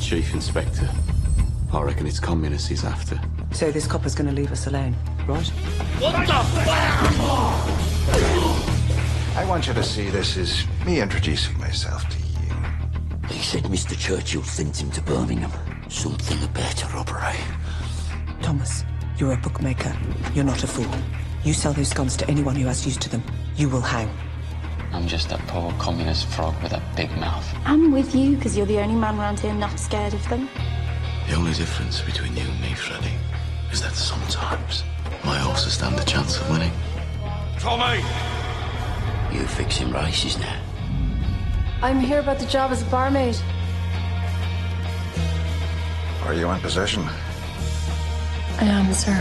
Chief Inspector. I reckon it's communists he's after. So this copper's gonna leave us alone, right? What the fuck? I want you to see this as me introducing myself to you. They said Mr. Churchill sent him to Birmingham. Something about a robbery. Thomas, you're a bookmaker. You're not a fool. You sell those guns to anyone who has use to them. You will hang. I'm just a poor communist frog with a big mouth. I'm with you because you're the only man around here not scared of them. The only difference between you and me, Freddy, is that sometimes my horses stand a chance of winning. Tommy! You fixing races now? I'm here about the job as a barmaid. Are you in possession? I am, sir.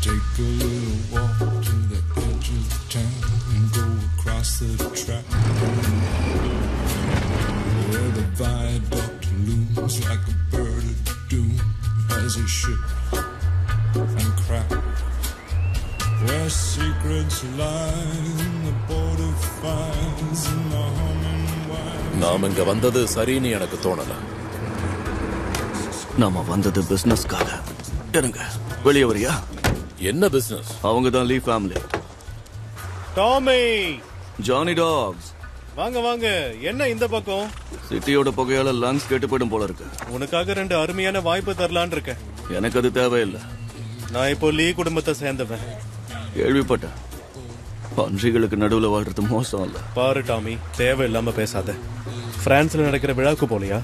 Take a little walk to the edge of town and go across the track where the viaduct looms like a bird of doom as it shifts and cracks, where secrets lie in the border fires and the humming wires. நாம் இங்க வந்தது சரின்னு எனக்கு தோணல. நாம வந்தது பிசினஸ்க்காக. இருங்க, வெளியே வரியா? என்ன பிசினஸ்? அவங்க தான் லீ ஃபேமிலி. டாமி, ஜானி டாக்ஸ், வாங்க வாங்க. என்ன இந்த பக்கம்? சிட்டியோட புகையால லங்ஸ் கெட்டு போயிடும் போல இருக்கு. உனக்காக 2 அருமையான வாய்ப்பு தரலான் இருக்கேன். எனக்கு அது தேவையில்லை. நான் இப்போ லீ குடும்பத்தை சேர்ந்தவன். கேள்விப்பட்டேன். பன்றிகளுக்கு நடுவுல வாழ்றது மோசம் இல்ல. பாரு டாமி, தேவையில்லாம பேசாத. பிரான்ஸ்ல நடக்கிற விழாக்கு போலியா?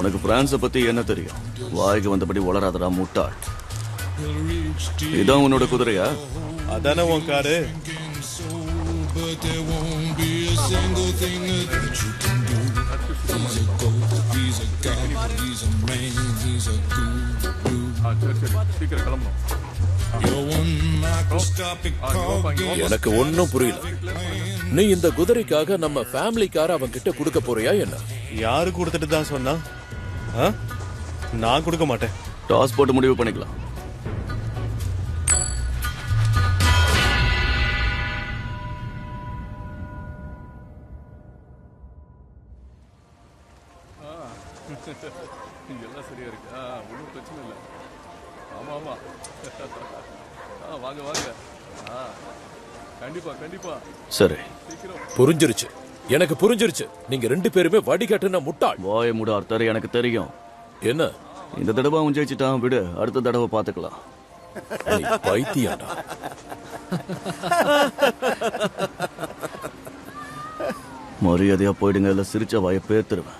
உனக்கு பிரான்ஸ பத்தி என்ன தெரியும்? வாய்க்கு வந்தபடி வளராதடா முட்டாள். இதான் உன்னோட குதிரையா? அதானே உன் காரு. எனக்கு ஒன்னும் புரியல. நீ இந்த குதிரைக்காக நம்ம ஃபேமிலிக்கார அவன் கிட்ட கொடுக்க போறியா என்ன? யாரு கொடுத்துட்டு தான் சொன்னா? நான் கொடுக்க மாட்டேன். டாஸ் போட்டு முடிவு பண்ணிக்கலாம். எல்லாம் சரியா இருக்கு. ஒன்றும் பிரச்சனை இல்லை. ஆமா ஆமா, வாங்க வாங்க. கண்டிப்பா கண்டிப்பா. சரி, புரிஞ்சிருச்சு. எனக்கு புரிஞ்சிருச்சு. நீங்க 2 பேருமே வடிகட்டுன முட்டாள். வாய மூட அர்த்தர். எனக்கு தெரியும். என்ன? இந்த தடவை அவன் ஜெயிச்சிட்டான், விடு. அடுத்த தடவை பாத்துக்கலாம். பைத்தியாடா. மரியாதையா போயிடுங்க, இல்ல சிரிச்ச வாய பேத்துருவேன்.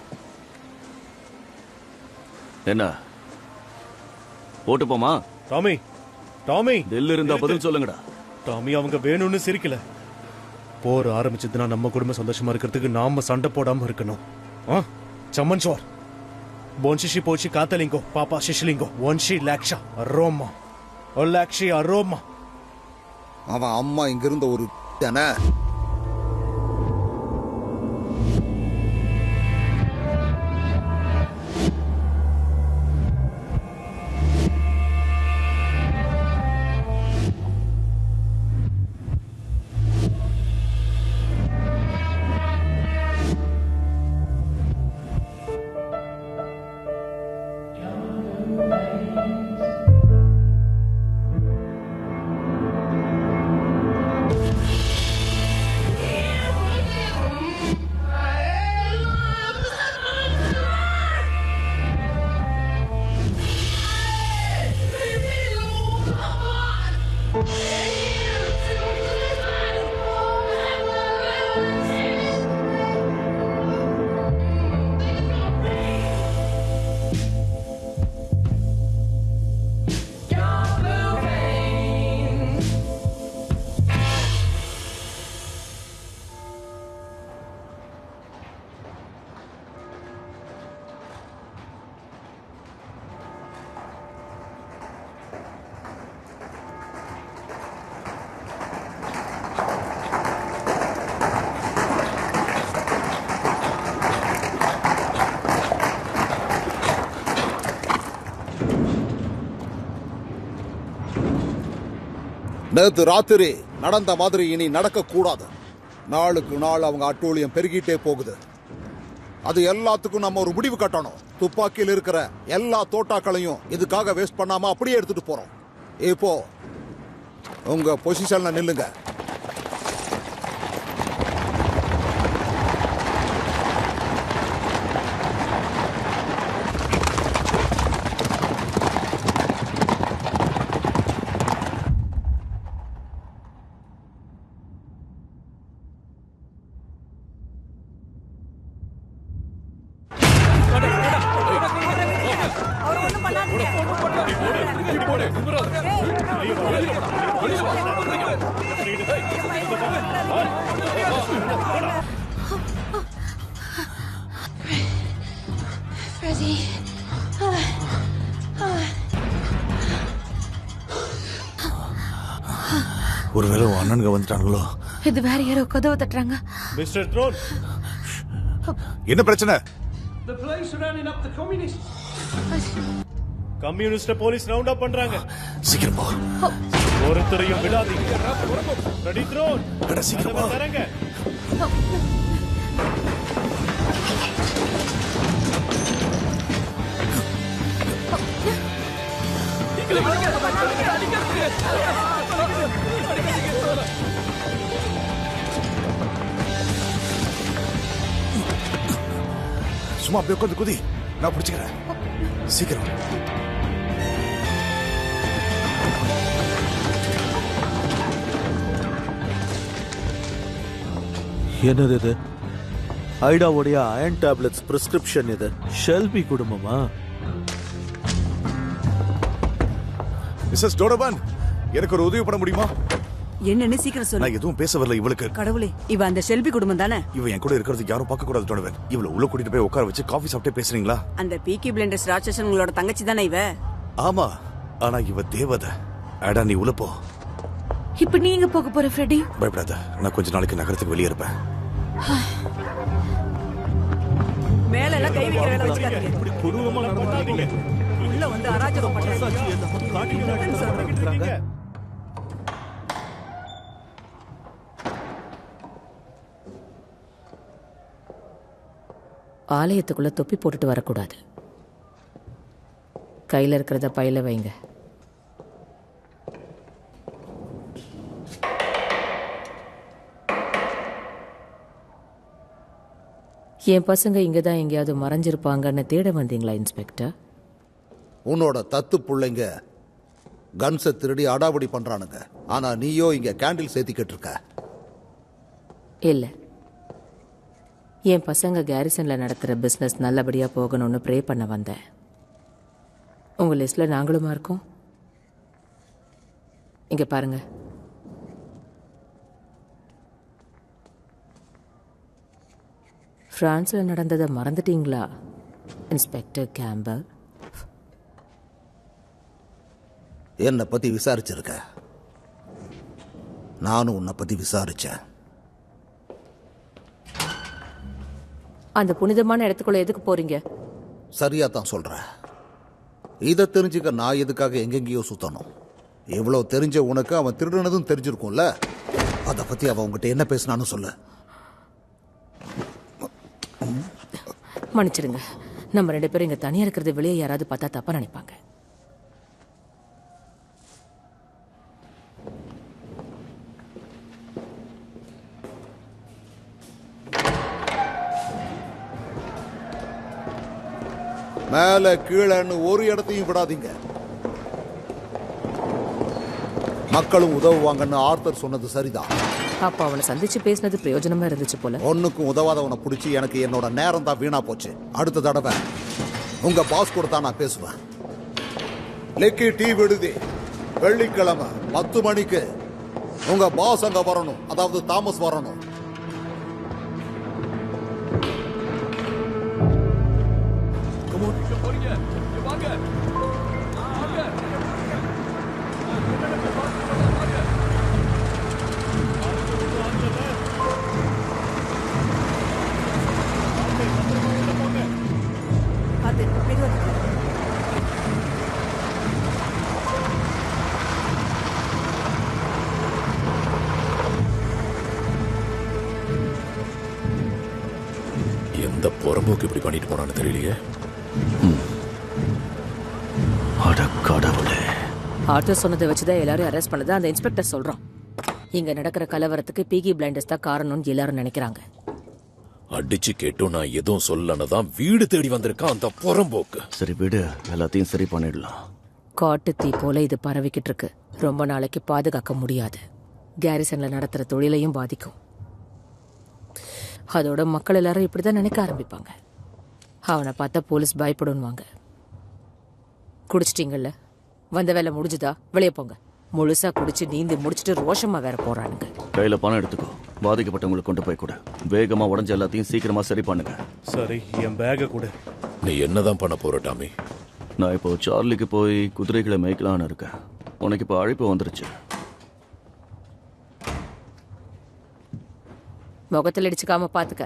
என்ன போட்டு போமா? டாமி, டாமி, டெல்லி இருந்தா பதில் சொல்லுங்கடா. டாமி, அவங்க வேணும்னு சிரிக்கல. போர் ஆரம்பிச்சதுன்னா நம்ம குடும்பம் சந்தோஷமா இருக்கிறதுக்கு நாம சண்டை போடாம இருக்கணும். சம்மன் சோர் போன்ஷிஷி போச்சி காத்தலிங்கோ பாப்பா சிஷ்லிங்கோ ஒன்ஷி லாக்ஷா அரோமா ஒல்லாக்ஷி அரோமா. அவன் அம்மா இங்கிருந்த ஒரு நேத்து ராத்திரி நடந்த மாதிரி இனி நடக்க கூடாது. நாளுக்கு நாள் அவங்க அட்டூழியம் பெருகிட்டே போகுது. அது எல்லாத்துக்கும் நம்ம ஒரு முடிவு கட்டணும். துப்பாக்கியில் இருக்கிற எல்லா தோட்டாக்களையும் இதுக்காக வேஸ்ட் பண்ணாம அப்படியே எடுத்துட்டு போறோம். இப்போ உங்க பொசிஷன்ல நில்லுங்க. Freddie. ஒருவேளை உன் அண்ணனுங்க வந்துட்டாங்களோ? இது வேற யாரோ கதவை தட்டுறாங்க. மிஸ்டர் த்ரோன், என்ன பிரச்சனை? The police are rounding up the communists. Communist police round up பண்றாங்க. சீக்கிரம் போ. ஒருத்தரையும் விடாதீங்க. ரெடி த்ரோன். சீக்கிரம் போ. தரங்க. சும்மா அப்படியே உட்காந்து குதி, நான் பிடிச்சுக்கிறேன். சீக்கிரம். என்னது இது? ஐடாவுடைய அயன் டேப்லெட்ஸ் பிரிஸ்கிரிப்ஷன். இது ஷெல்பி குடும்பமா? மிஸ்ஸஸ் டோடோபான், எனக்கு ஒரு உதவி பண்ண முடியுமா? என்னன்னு சீக்கிரம் சொல்லு. நான் எதுவும் பேச வரல. இவளுக்கு கடவுளே, இவ அந்த ஷெல்பி குடும்பம் தானே? இவ என் கூட இருக்கிறதுக்கு யாரும் பார்க்க கூடாது டோடோபான். இவள உள்ள கூட்டிட்டு போய் உட்கார வச்சு காஃபி சாப்பிட்டே பேசுறீங்களா? அந்த பீக்கி பிளண்டர்ஸ் ராட்சசன் உங்களோட தங்கச்சி தானே இவ? ஆமா, ஆனா இவ தேவதை. அடா, நீ உள்ள போ. இப்ப நீங்க போக போற ஃப்ரெடி? பயப்படாத, நான் கொஞ்ச நாளைக்கு நகரத்துக்கு வெளியே இருப்பேன். மேல எல்லாம் கை வைக்கிற வேலை வச்சுக்காதீங்க. இப்படி குருவமா நடந்துட்டீங்க. உள்ள வந்து அராஜகம் பண்றாங்க. ஆலயத்துக்குள்ள தொப்பி போட்டுட்டு வரக்கூடாது. கையில இருக்கிறத பையில வைங்க. என் பசங்க இங்கதான் எங்கேயாவது மறைஞ்சிருப்பாங்கன்னு தேட வந்தீங்களா இன்ஸ்பெக்டர்? உன்னோட தத்து பிள்ளைங்க கன்ஸை திருடி அடாவடி பண்றானுங்க. ஆனா நீயோ இங்க கேண்டில் சேர்த்திக்கிட்டு இருக்க. இல்ல, என் பசங்க கேரிசன்ல நடக்கிற பிசினஸ் நல்லபடியா போகணும்னு ப்ரே பண்ண வந்தேன். உங்க லிஸ்ட்ல நாங்களுமா இருக்கோம். இங்க பாருங்க, பிரான்ஸ்ல நடந்ததை மறந்துட்டீங்களா இன்ஸ்பெக்டர் கேம்பல்? என்னை பத்தி விசாரிச்சிருக்க. நானும் உன்னை பத்தி விசாரிச்சேன். அந்த புனிதமான இடத்துக்குள்ள எதுக்கு போறீங்க? சரியா தான் சொல்ற. இதை தெரிஞ்சுக்க நான் எதுக்காக எங்கெங்கேயோ சுத்தணும்? எவ்வளவு தெரிஞ்ச உனக்கு அவன் திருடுனதும் தெரிஞ்சிருக்கும்ல. அதை பத்தி அவன் உங்ககிட்ட என்ன பேசினான்னு சொல்லு. மன்னிச்சிடுங்க, நம்ம 2 பேரும் இங்க தனியா இருக்கிறது வெளியே யாராவது பார்த்தா தப்பா நினைப்பாங்க. மேல கீழன்னு ஒரு இடத்தையும் விடாதீங்க. மக்களும் உதவுவாங்கன்னு ஆர்த்தர் சொன்னது சரிதான். அப்ப அவனை சந்திச்சு பேசினது பிரயோஜனமா இருந்துச்சு போல. ஒன்னுக்கும் உதவாதவனை பிடிச்சி எனக்கு என்னோட நேரம் தான் வீணா போச்சு. அடுத்த தடவை உங்க பாஸ் கூட தான் நான் பேசுவேன். லெக்கி டீ விடுதி வெள்ளிக்கிழமை 10 மணிக்கு உங்க பாஸ் அங்க வரணும். அதாவது தாமஸ் வரணும். அந்த புறம்போக்கு இப்படி பண்ணிட்டு போனான்னு தெரியலையே. கடவுளே. ஆர்த்தர் சொன்னதை வச்சுதான் எல்லாரும் அரெஸ்ட் பண்ணது அந்த இன்ஸ்பெக்டர் சொல்றான். இங்க நடக்கிற கலவரத்துக்கு பீகி பிளைண்டர்ஸ் தான் காரணம்னு எல்லாரும் நினைக்கிறாங்க. அடிச்சு கேட்டும் நான் எதுவும் சொல்லன்னு தான் வீடு தேடி வந்திருக்கான் அந்த புறம்போக்கு. சரி விடு, எல்லாத்தையும் சரி பண்ணிடலாம். காட்டு தீ போல இது பரவிக்கிட்டு இருக்கு. ரொம்ப நாளைக்கு பாதுகாக்க முடியாது. கேரிசன்ல நடத்துற தொழிலையும் பாதிக்கும். அதோட மக்கள் எல்லாரும் இப்படிதான் நினைக்க ஆரம்பிப்பாங்க. அவனை பார்த்தா போலீஸ் பயப்படுவாங்க. குடிச்சிட்டீங்கல்ல, வந்த வேலை முடிஞ்சுதா, வெளியே போங்க. முழுசா குடிச்சு நீந்தி முடிச்சுட்டு ரோஷமா வேற போறானுங்க. கையில பணம் எடுத்துக்கோ, பாதிக்கப்பட்டவங்களுக்கு கொண்டு போய் கூட. வேகமா உடஞ்ச எல்லாத்தையும் சீக்கிரமா சரி பண்ணுங்க. சரி, என் பேக கூட. நீ என்னதான் பண்ண போற டாமி? நான் இப்போ சார்லிக்கு போய் குதிரைகளை மேய்க்கலான்னு இருக்கேன். உனக்கு இப்போ அழைப்பு வந்துருச்சு. முகத்தில் அடிச்சுக்காம பாத்துக்க.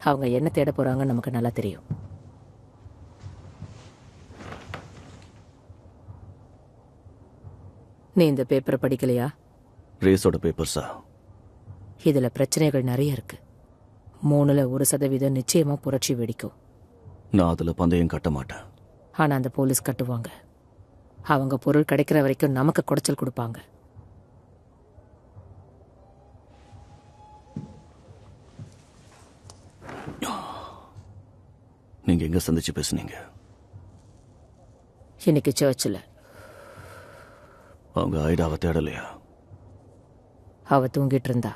அவங்க என்ன தேட போறாங்கன்னு நமக்கு நல்லா தெரியும். நீ இந்த பேப்பரை படிக்கலையா? ரேஸோட பேப்பர்ஸா? இதுல பிரச்சனைகள் நிறைய இருக்கு. 3% நிச்சயமா புரட்சி வெடிக்கும். நான் அதுல பந்தயம் கட்ட மாட்டேன். ஆனா அந்த போலீஸ் கட்டுவாங்க. அவங்க பொருள் கிடைக்கிற வரைக்கும் நமக்கு குடைச்சல் கொடுப்பாங்க. நீங்க எங்க சந்திச்சு பேசுனீங்க? இன்னைக்கு சர்ச்சில். அவங்க ஐடாவை தேடலையா? அவ தூங்கிட்டு இருந்தா.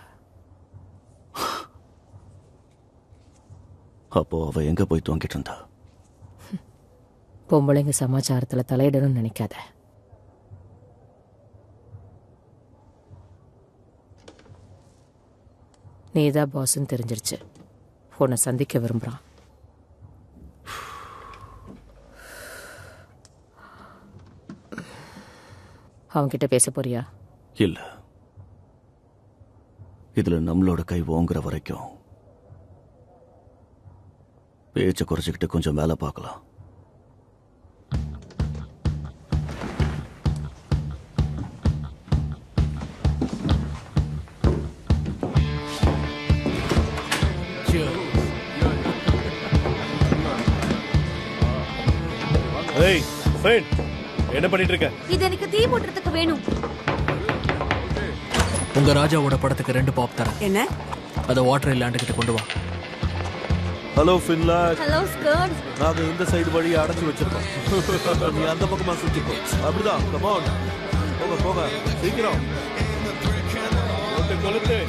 அப்போ அவ எங்க போய் தூங்கிட்டு இருந்தா? பொம்பளைங்க சமாச்சாரத்துல தலையிடணும்னு நினைக்காத. நீதான் பாஸ்ன்னு தெரிஞ்சிருச்சு. உன்னை சந்திக்க விரும்புறான். அவன்கிட்ட பேச போறியா? இல்ல, இதுல நம்மளோட கை ஓங்குற வரைக்கும் பேச்ச குறைச்சிக்கிட்டு கொஞ்சம் வேலை பார்க்கலாம். ஏய், ஃப்ரெண்ட், என்ன பண்ணிட்டு இருக்க? இது எனக்கு தீ மூட்டுறதுக்கு வேணும். உங்க ராஜாவோட படத்துக்கு 2 பாப் தரேன். என்ன? அத வாட்டர் ஐலாண்ட் கிட்ட கொண்டு வா. Hello Finland. Hello skirt. நாங்க இந்த சைடு வழியை அடைச்சு வச்சிருக்கோம். நீ அந்த பக்கமா சுத்திக்கோ. அப்படிதான். Come on. போங்க போங்க சீக்கிரம். கொளுத்து.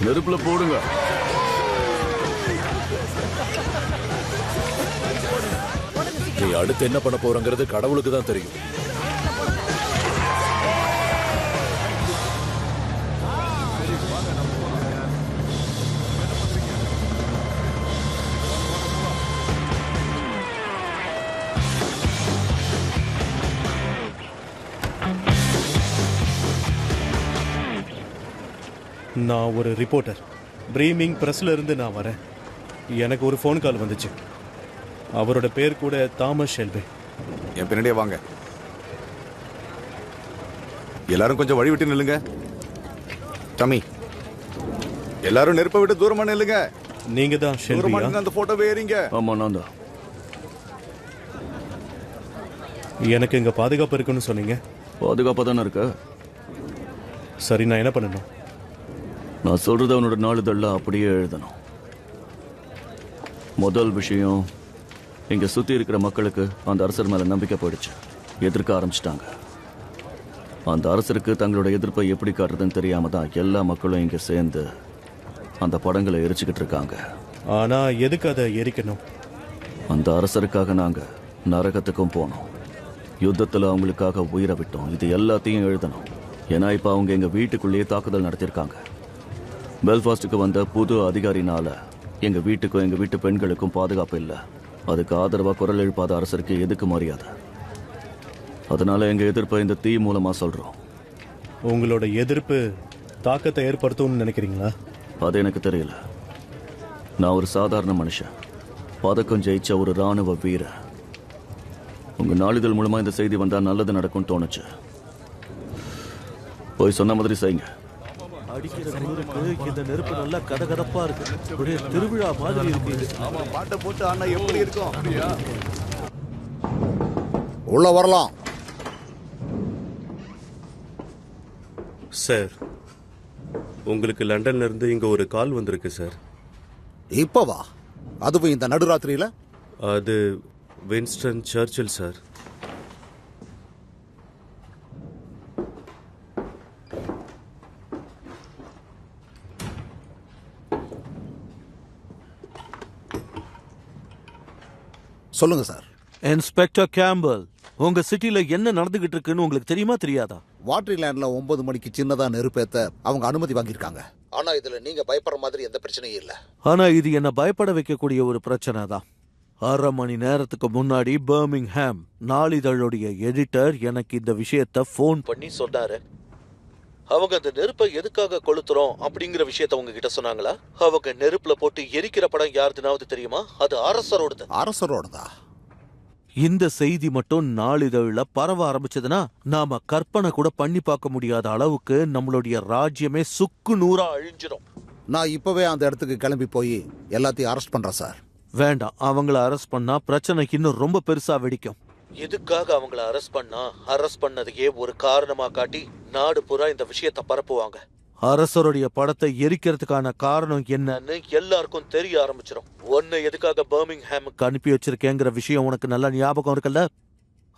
நெருப்புல போடுங்க. நீ அடுத்து என்ன பண்ண போறங்கிறது கடவுளுக்கு தான் தெரியும். நான் ஒரு ரிப்போர்ட்டர். பிரீமிங் பிரஸ்ல இருந்து நான் வரேன். எனக்கு ஒரு ஃபோன் கால் வந்துச்சு. அவரோட பேர் கூட தாமஸ் ஷெல்பி. என் பின்னாடியே வாங்க. எல்லாரும் கொஞ்சம் வழி விட்டு நில்லுங்க. டமி, எல்லாரும் நெருப்பை விட்டு தூரமா நில்லுங்க. நீங்க தான் ஷெல்பியா? அந்த போட்டோவை ஏறிங்க. ஆமா, நான் தான். எனக்கு இங்க பாதுகாப்பு இருக்குன்னு சொன்னீங்க. பாதுகாப்பா தானே இருக்க. சரி, நான் என்ன பண்ணணும்? நான் சொல்றது அவனோட நாளிதழ்ல அப்படியே எழுதணும். முதல் விஷயம், இங்க சுத்தி இருக்கிற மக்களுக்கு அந்த அரசர் மேல நம்பிக்கை போயிடுச்சு. எதிர்க்க ஆரம்பிச்சிட்டாங்க. அந்த அரசருக்கு தங்களோட எதிர்ப்பை எப்படி காட்டுறதுன்னு தெரியாம தான் எல்லா மக்களும் இங்க சேர்ந்து அந்த படங்களை எரிச்சுக்கிட்டு இருக்காங்க. ஆனா எதுக்கு அதை எரிக்கணும்? அந்த அரசருக்காக நாங்க நரகத்துக்கும் போனோம். யுத்தத்துல அவங்களுக்காக உயிரை விட்டோம். இது எல்லாத்தையும் எழுதணும். ஏன்னா இப்ப அவங்க எங்க வீட்டுக்குள்ளேயே தாக்குதல் நடத்திருக்காங்க. பெல்ஃபாஸ்டுக்கு வந்த புது அதிகாரினால எங்க வீட்டுக்கும் எங்க வீட்டு பெண்களுக்கும் பாதுகாப்பு இல்லை. அதுக்கு ஆதரவா குரல் எழுப்பாத அரசருக்கு எதுக்கு மரியாதை? அதனால எங்க எதிர்ப்பை இந்த தீ மூலமா சொல்றோம். உங்களோட எதிர்ப்பு தாக்கத்தை ஏற்படுத்தும்னு நினைக்கிறீங்களா? அது எனக்கு தெரியல. நான் ஒரு சாதாரண மனுஷன், பதக்கம் ஜெயிச்ச ஒரு ராணுவ வீரர். உங்க நாளிதழ் மூலமா இந்த செய்தி வந்தா நல்லது நடக்கும்னு தோணுச்சு. போய் சொன்ன மாதிரி செய்யுங்க. அடிக்கிற குளிருக்கு இந்த நெருப்பு நல்லா கதகதப்பா இருக்கு. ஒரே திருவிழா மாதிரி இருக்கு. ஆமா, பாட்டை போட்டு ஆனா எப்படி இருக்கும்? உள்ள வரலாம் சார். உங்களுக்கு லண்டன்ல இருந்து இங்க ஒரு கால் வந்திருக்கு சார். இப்பவா? அதுவும் இந்த நடுராத்திரியில? அது வின்ஸ்டன் சர்ச்சில் சார். சொல்லுங்க சார். இன்ஸ்பெக்டர் கேம்பல், உங்க சிட்டில என்ன நடந்துகிட்டு இருக்குன்னு உங்களுக்கு தெரியுமா தெரியாதா? வாட்டர்லேண்ட்ல 9 மணிக்கு சின்னதா நெருப்பேத்த அவங்க அனுமதி வாங்கியிருக்காங்க. ஆனா இதுல நீங்க பயப்படுற மாதிரி எந்த பிரச்சனையும் இல்ல. ஆனா இது என்ன பயப்பட வைக்கக்கூடிய ஒரு பிரச்சனை தான். 1/2 மணி நேரத்துக்கு முன்னாடி பர்மிங்ஹாம் நாளிதழுடைய எடிட்டர் எனக்கு இந்த விஷயத்த போன் பண்ணி சொன்னாரு. அவங்க அந்த நெருப்பை எதுக்காக கொளுத்துறோம் அப்படிங்கிற விஷயத்த உங்ககிட்ட சொன்னாங்களா? அவங்க நெருப்புல போட்டு எரிக்கிற படம் யாருதுனாவது தெரியுமா? அது அரசரோடது. அரசரோடதா? இந்த செய்தி மட்டும் நாளிதழில பரவ ஆரம்பிச்சதுன்னா நாம கற்பனை கூட பண்ணி பார்க்க முடியாத அளவுக்கு நம்மளுடைய ராஜ்யமே சுக்கு நூறா அழிஞ்சிடும். நான் இப்பவே அந்த இடத்துக்கு கிளம்பி போய் எல்லாத்தையும் அரெஸ்ட் பண்றேன் சார். வேண்டாம், அவங்கள அரெஸ்ட் பண்ணா பிரச்சனை இன்னும் ரொம்ப பெருசா வெடிக்கும். எதுக்காக அவங்கள அரெஸ்ட் பண்ணா அரெஸ்ட் பண்ணதையே ஒரு காரணமா காட்டி நாடு பூரா இந்த விஷயத்த பரப்புவாங்க. அரசருடைய படத்தை எரிக்கிறதுக்கான காரணம் என்னன்னு எல்லாருக்கும் தெரிய ஆரம்பிச்சிடும். ஒன்னு எதுக்காக பர்மிங்ஹாமுக்கு அனுப்பி வச்சிருக்கேங்கிற விஷயம் உனக்கு நல்லா ஞாபகம் இருக்குல்ல?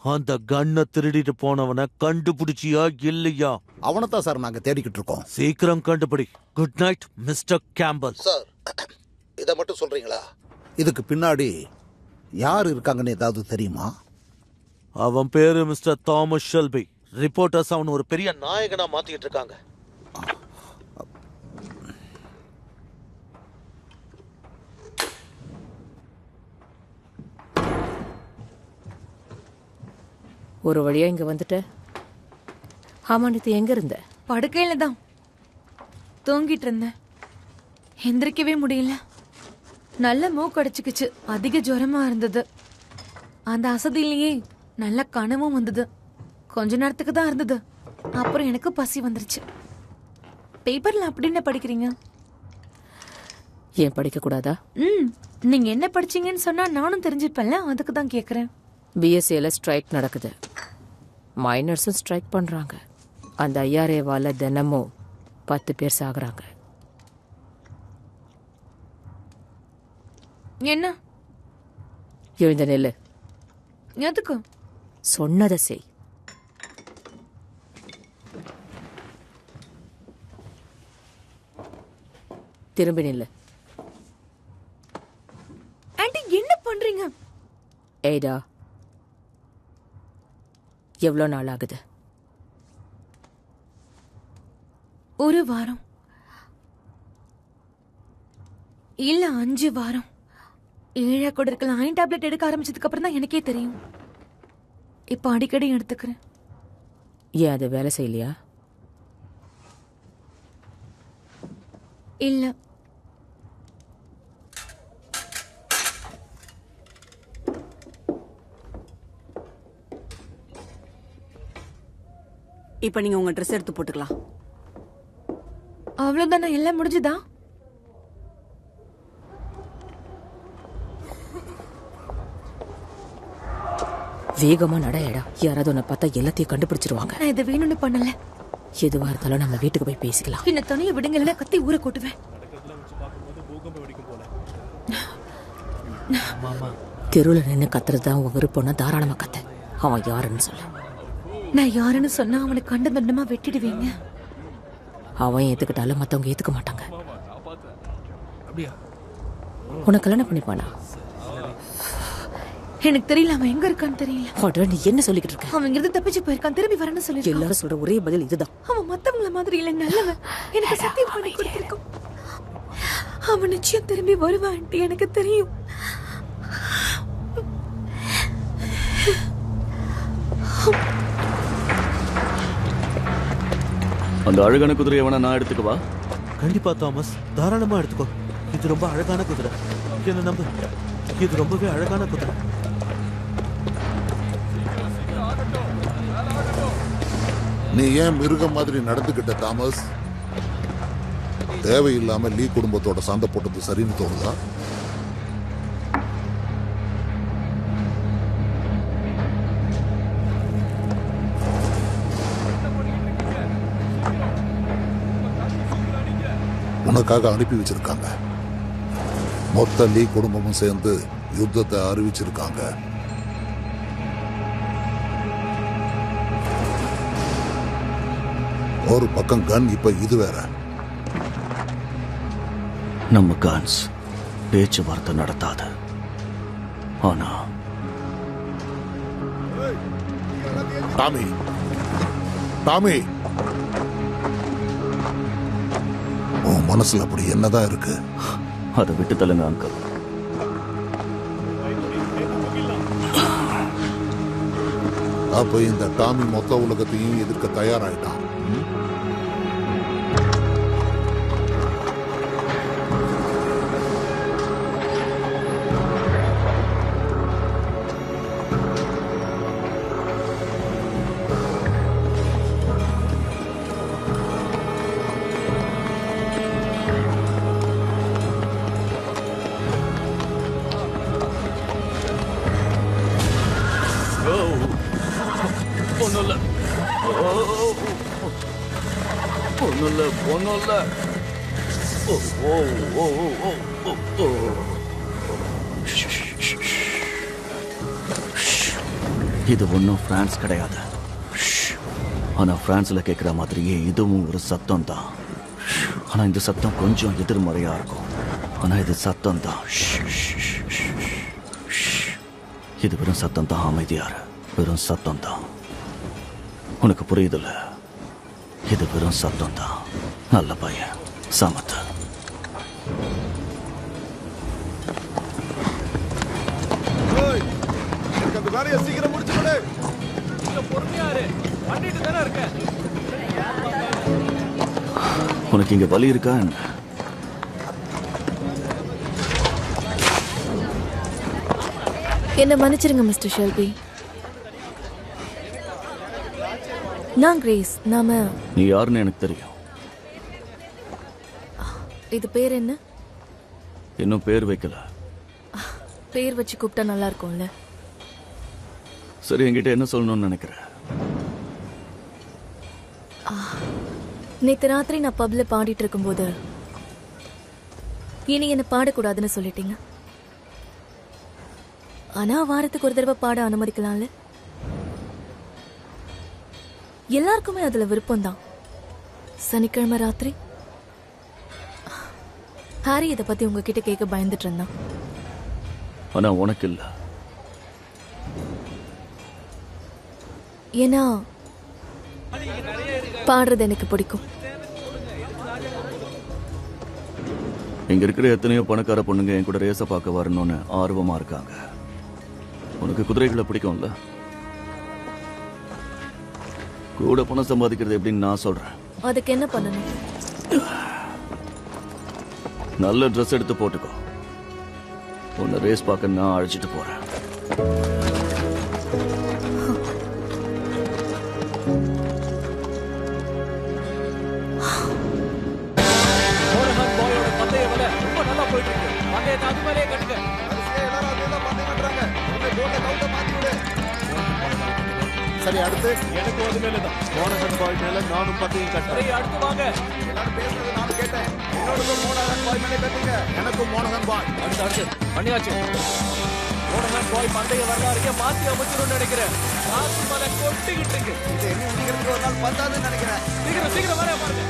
அந்த கன்னை திருடிட்டு போனவனை கண்டுபிடிச்சியா இல்லையா? அவனைத்தான் சார் நாங்க தேடிக்கிட்டு இருக்கோம். சீக்கிரம் கண்டுபிடி. Good night mister Campbell. Sir, இதை மட்டும் சொல்றீங்களா? இதுக்கு பின்னாடி யார் இருக்காங்கன்னு ஏதாவது தெரியுமா? அவன் பேரு மிஸ்டர் தாமஸ் ஷெல்பி. ரிப்போர்ட்டர்ஸ் அவன் ஒரு பெரிய நாயகனா மாத்திட்டு இருக்காங்க. ஒரு வழியா இங்க வந்துட்ட. ஆமா, நீ எங்க இருந்த? படுக்கையில தான் தூங்கிட்டு இருந்தேன். எந்திரிக்கவே முடியல. நல்ல மூக்கடிச்சுக்குச்சு. அதிக ஜுரமா இருந்தது. அந்த அசதியிலேயே நல்ல கனவும் வந்தது. கொஞ்ச நேரத்துக்கு தான் இருந்தது. அப்புறம் எனக்கு பசி வந்துருச்சு. பேப்பர்ல அப்படி என்ன படிக்கிறீங்க? ஏன் படிக்க கூடாதா? நீங்க என்ன படிச்சீங்கன்னு சொன்னா நானும் தெரிஞ்சுப்பேன்ல, அதுக்கு தான் கேக்குறேன். பிஎஸ்சியில ஸ்ட்ரைக் நடக்குது. மைனர்ஸும் ஸ்ட்ரைக் பண்றாங்க. அந்த ஐஆர்ஏவால தினமும் 10 பேர் சாகுறாங்க. என்ன? எழுந்த நெல்லு. எதுக்கு? சொன்னதை செய். திரும்பி நில்லு. ஆண்டி, என்ன பண்றீங்க? ஏடா, எவ்வளோ நாள் ஆகுது? ஒரு வாரம் இல்ல 5 வாரம். 7 கூட இருக்கலாம். அயன் டேப்லெட் எடுக்க ஆரம்பிச்சதுக்கு அப்புறம் தான் எனக்கே தெரியும். இப்ப அடிக்கடி எடுத்துக்கிறேன். ஏன் அது வேலை செய்யலையா? இல்ல. இப்ப நீங்க உங்க ட்ரெஸ் எடுத்து போட்டுக்கலாம். அவ்வளவுதானே? எல்லாம் முடிஞ்சுதா? வேகமா நடையடா. யாராவது உன்னை பார்த்தா எல்லாத்தையும் கண்டுபிடிச்சிருவாங்க. நான் இதை வேணும்னு பண்ணல. எதுவா இருந்தாலும் நம்ம வீட்டுக்கு போய் பேசிக்கலாம். என்ன தனியா விடுங்க, இல்ல கத்தி ஊற கொட்டுவேன். தெருவுல நின்று கத்துறதுதான் உன் விருப்பம்னா தாராளமா கத்த. அவன் யாருன்னு சொல்லு. நான் யாருன்னு சொன்னா அவனை கண்ட தண்டமா வெட்டிடுவீங்க. அவன் ஏத்துக்கிட்டாலும் மத்தவங்க ஏத்துக்க மாட்டாங்க. உனக்கு கல்யாணம் பண்ணிப்பானா? எனக்கு தெரியல. அவன் எங்க இருக்கான்னு தெரியல. நீ என்ன சொல்லிக்கிட்டு இருக்க? அவன் இங்கிருந்து தப்பிச்சு போயிருக்கான். திரும்பி வரேன்னு சொல்லி எல்லாரும் சொல்ற ஒரே பதில் இதுதான். அவன் மத்தவங்கள மாதிரி இல்ல, நல்லவன். எனக்கு சத்தியம் பண்ணி கொடுத்திருக்கான். அவன் நிச்சயம் திரும்பி வருவான். எனக்கு தெரியும். அந்த அழகான குதிரையை வேணா நான் எடுத்துக்கவா? கண்டிப்பா தாமஸ், தாராளமா எடுத்துக்கோ. இது ரொம்ப அழகான குதிரை. என்ன நம்பு, இது ரொம்பவே அழகான குதிரை. நீ ஏன் மிருகம் மாதிரி நடந்துகிட்ட தாமஸ்? தேவையில்லாம லீ குடும்பத்தோட சண்டை போட்டது சரின்னு தோணுதா? உனக்காக அனுப்பி வச்சிருக்காங்க. மொத்த லீ குடும்பமும் சேர்ந்து யுத்தத்தை அறிவிச்சிருக்காங்க. ஒரு பக்கம் கன், இப்ப இது வேற. நம்ம கன்ஸ் பேச்சுவார்த்தை நடத்தாது. ஆனா டாமி, டாமி, உன் மனசுல அப்படி என்னதான் இருக்கு? அதை விட்டு தள்ளுங்க அங்கிள். அப்ப இந்த டாமி மொத்த உலகத்தையும் எதிர்க்க தயாராயிட்டான். இது ஒன்றும் பிரான்ஸ் கிடையாது. ஆனா பிரான்ஸ்ல கேட்கிற மாதிரியே இதுவும் ஒரு சத்தம் தான். ஆனா இந்த சத்தம் கொஞ்சம் எதிர்மறையா இருக்கும். ஆனா இது சத்தம் தான். இது வெறும் சத்தம் தான். அமைதியாரு, வெறும் சத்தம் தான். உனக்கு புரியுதுல்ல? இது வெறும் சத்தம் தான். நல்ல பையன், சமத்து. அந்த வேலையை சீக்கிரம் முடிச்சு விடு. பொறுமையாரு, பண்ணிட்டு தானே இருக்க. உனக்கு இங்க வலி இருக்கா என்ன? என்ன மன்னிச்சிருங்க மிஸ்டர் ஷெல்பி. நான் கிரேஸ். நாம நீ யாருன்னு எனக்கு தெரியும். இது பேர் என்ன? இன்னும் பேர் வைக்கல. பேர் வச்சு கூப்பிட்டா நல்லா இருக்கும்ல. சரி, என்கிட்ட என்ன சொல்லணும்னு நினைக்கிறேன்? நேத்து ராத்திரி நான் பப்ல பாடிட்டு இருக்கும்போது இனி என்ன பாடக்கூடாதுன்னு சொல்லிட்டீங்க. ஆனா வாரத்துக்கு ஒரு தடவை பாட அனுமதிக்கலாம்ல. எல்லாருக்குமே அதுல விருப்பம் தான். சனிக்கிழமை ராத்திரி ஹாரி இதை பத்தி உங்ககிட்ட கேட்க பயந்துட்டு இருந்தான். ஆனா உனக்கு இல்ல. ஏன்னா பாடுறது எனக்கு பிடிக்கும். இங்க இருக்கிற எத்தனையோ பணக்கார பொண்ணுங்க என் கூட ரேச பார்க்க வரணும்னு ஆர்வமா இருக்காங்க. உனக்கு குதிரைகளை பிடிக்கும்ல? கூட பணம் சம்பாதிக்கிறது எப்படின்னு நான் சொல்றேன். அதுக்கு என்ன பண்ணணும்? நல்ல ட்ரெஸ் எடுத்து போட்டுக்கோ. உன்னை ரேஸ் பார்க்க நான் அழைச்சிட்டு போறேன். ரொம்ப நல்லா போயிட்டு இருக்கு. பந்தயத்தை அது மேலேயே கட்டுங்க. சரி, அடுத்து எனக்கு அது மேல தான். மோனகன் பாய் மேல நானும் பந்தயம் கட்டுறேன். சரி, அடுத்து வாங்க. எல்லாரும் பேசுறது நான் கேட்டேன். என்னோட மோனகன் பாய் மேலே கட்டுங்க. எனக்கும் மோனகன் பாய். அடுத்து பண்ணியாச்சு. மோனகன் பாய் பந்தய வரலாறுக்கே மாத்தி அமைச்சிரும்னு நினைக்கிறேன். காசு மலை கொட்டிக்கிட்டு இருக்கு. இது என்ன முடிக்கிறதுக்கு ஒரு நாள் பத்தாதுன்னு நினைக்கிறேன். சீக்கிரம் சீக்கிரம் வர பாருங்க.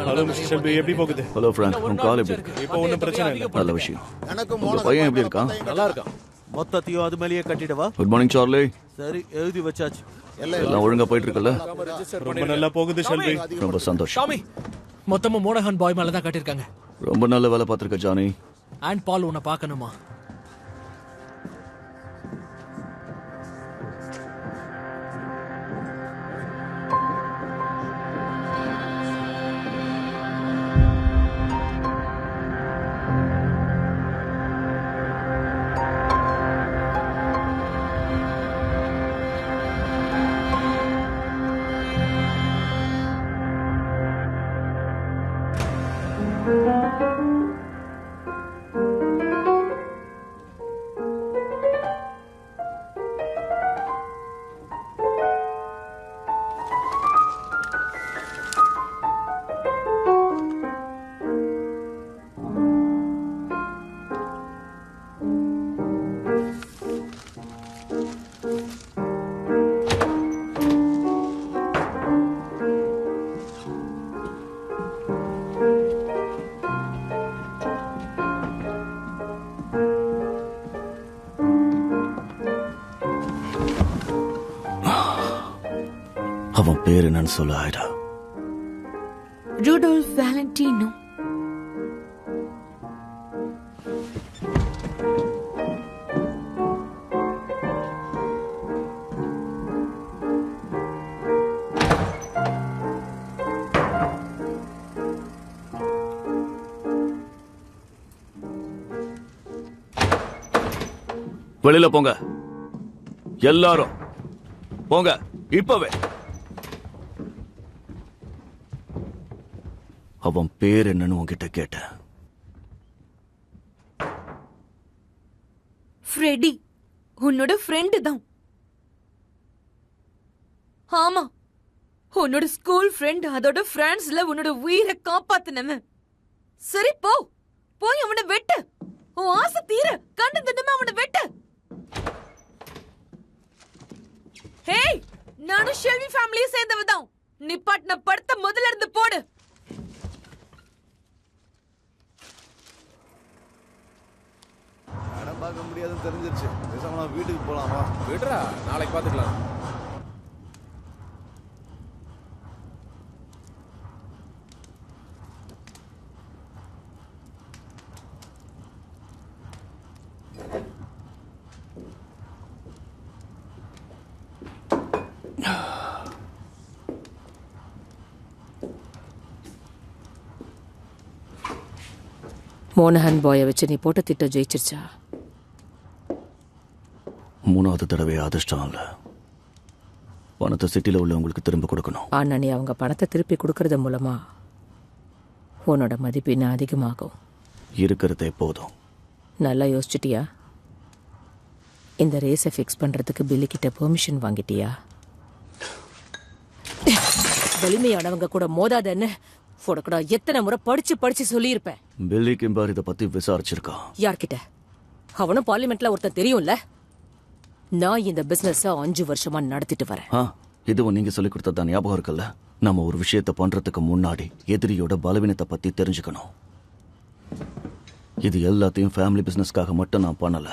ஹலோ மிஸ்டர் ஷெல்பி, எப்படி போகுது? ஹலோ ஃப்ராங்க், உன் கால் எப்படி இருக்கு? இப்போ ஒன்றும் பிரச்சனை இல்லை. நல்ல விஷயம். உங்க பையன் எப்படி இருக்கான்? நல்லா இருக்கான். மொத்தத்தையும் அது மேலேயே கட்டிடவா? Good morning Charlie. சரி, எழுதி வச்சாச்சு. எல்லாம் ஒழுங்கா போயிட்டு இருக்குல்ல? ரொம்ப நல்லா போகுது ஷெல்பி. ரொம்ப சந்தோஷம். மொத்தமும் மோனஹான் பாய் மேல தான் கட்டிருக்காங்க. ரொம்ப நல்ல வேலை பார்த்திருக்க ஜானி. அண்ட் பால் உன்னை பார்க்கணுமா? அவன் பேர் என்னன்னு சொல்ல ஆயிடா. ரூடோல்ஃப் வேலண்டினோ. வெளியில போங்க எல்லாரும், போங்க இப்பவே. அவன் பேர் என்னன்னு உன்கிட்ட கேட்டேன். ஃப்ரெடி, உன்னோட ஃப்ரெண்டு தான். ஆமா, உன்னோட ஸ்கூல் ஃப்ரெண்ட். அதோட பிரான்ஸ்ல உன்னோட உயிரை காப்பாத்தினவன். சரி போ, போய் அவனை வெட்டு. உன் ஆசை தீர கண்டு தினமா அவனை வெட்டு. ஹேய், நானும் ஷெல்வி ஃபேமிலியை சேர்ந்தவதான். நிப்பாட்டின படத்தை முதல்ல இருந்து போடு. படம் பார்க்க முடியாதுன்னு தெரிஞ்சிருச்சு. பேசாம நான் வீட்டுக்கு போலாமா? விடுறா, நாளைக்கு பாத்துக்கலாம். மோனஹன் பாயை வச்சு நீ போட்ட திட்டம் ஜெயிச்சிருச்சா? 3வது தடவை அதிர்ஷ்டம் இல்ல. பணத்தை சிட்டில உள்ளவங்களுக்கு திரும்ப கொடுக்கணும். ஆனா நீ அவங்க பணத்தை திருப்பி கொடுக்கறது மூலமா உன்னோட மதிப்பு இன்னும் அதிகமாகும். இருக்கிறதே போதும். நல்லா யோசிச்சிட்டியா? இந்த ரேஸை ஃபிக்ஸ் பண்றதுக்கு பில்லி கிட்ட பெர்மிஷன் வாங்கிட்டியா? வலிமையானவங்க கூட மோதாதன்னு போடக்கூடா எத்தனை முறை படிச்சு சொல்லியிருப்பேன். பில்லி கிம்பார் இதை பத்தி விசாரிச்சிருக்கான். யார்கிட்ட? அவனும் பார்லிமெண்ட்ல ஒருத்தன் தெரியும்ல. நான் இந்த பிசினஸ் 5 வருஷமா நடத்திட்டு வரேன். இதுவும் நீங்க சொல்லி கொடுத்ததா ஞாபகம் இருக்குல்ல? நம்ம ஒரு விஷயத்தை பண்றதுக்கு முன்னாடி எதிரியோட பலவீனத்தை பத்தி தெரிஞ்சுக்கணும். இது எல்லாத்தையும் ஃபேமிலி பிசினஸ்க்காக மட்டும் நான் பண்ணல.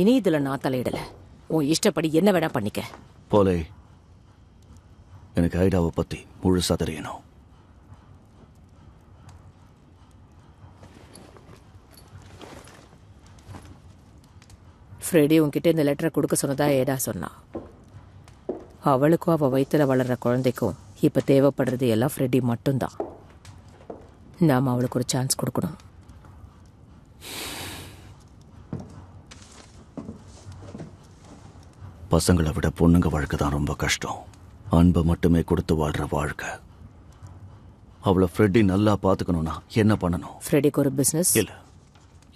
இனி இதுல நான் தலையிடல. உன் இஷ்டப்படி என்ன வேணா பண்ணிக்க. போலே, எனக்கு ஐடாவை பத்தி முழுசா தெரியணும். ஃப்ரெடி உன்கிட்ட இந்த லெட்டரை கொடுக்க சொன்னதா ஏடா சொன்னா. அவளுக்கும் அவ வயிற்றுல வளர்ற குழந்தைக்கும் இப்ப தேவைப்படுறது எல்லாம் ஃப்ரெடி மட்டும்தான். நாம அவளுக்கு ஒரு சான்ஸ் கொடுக்கணும். பசங்களை விட பொண்ணுங்க வாழ்க்கை தான் ரொம்ப கஷ்டம். அன்பை மட்டுமே கொடுத்து வாழ்ற வாழ்க்கை. அவளை ஃப்ரெடி நல்லா பாத்துக்கணும்னா என்ன பண்ணணும்? ஃப்ரெடிக்கு ஒரு பிசினஸ்?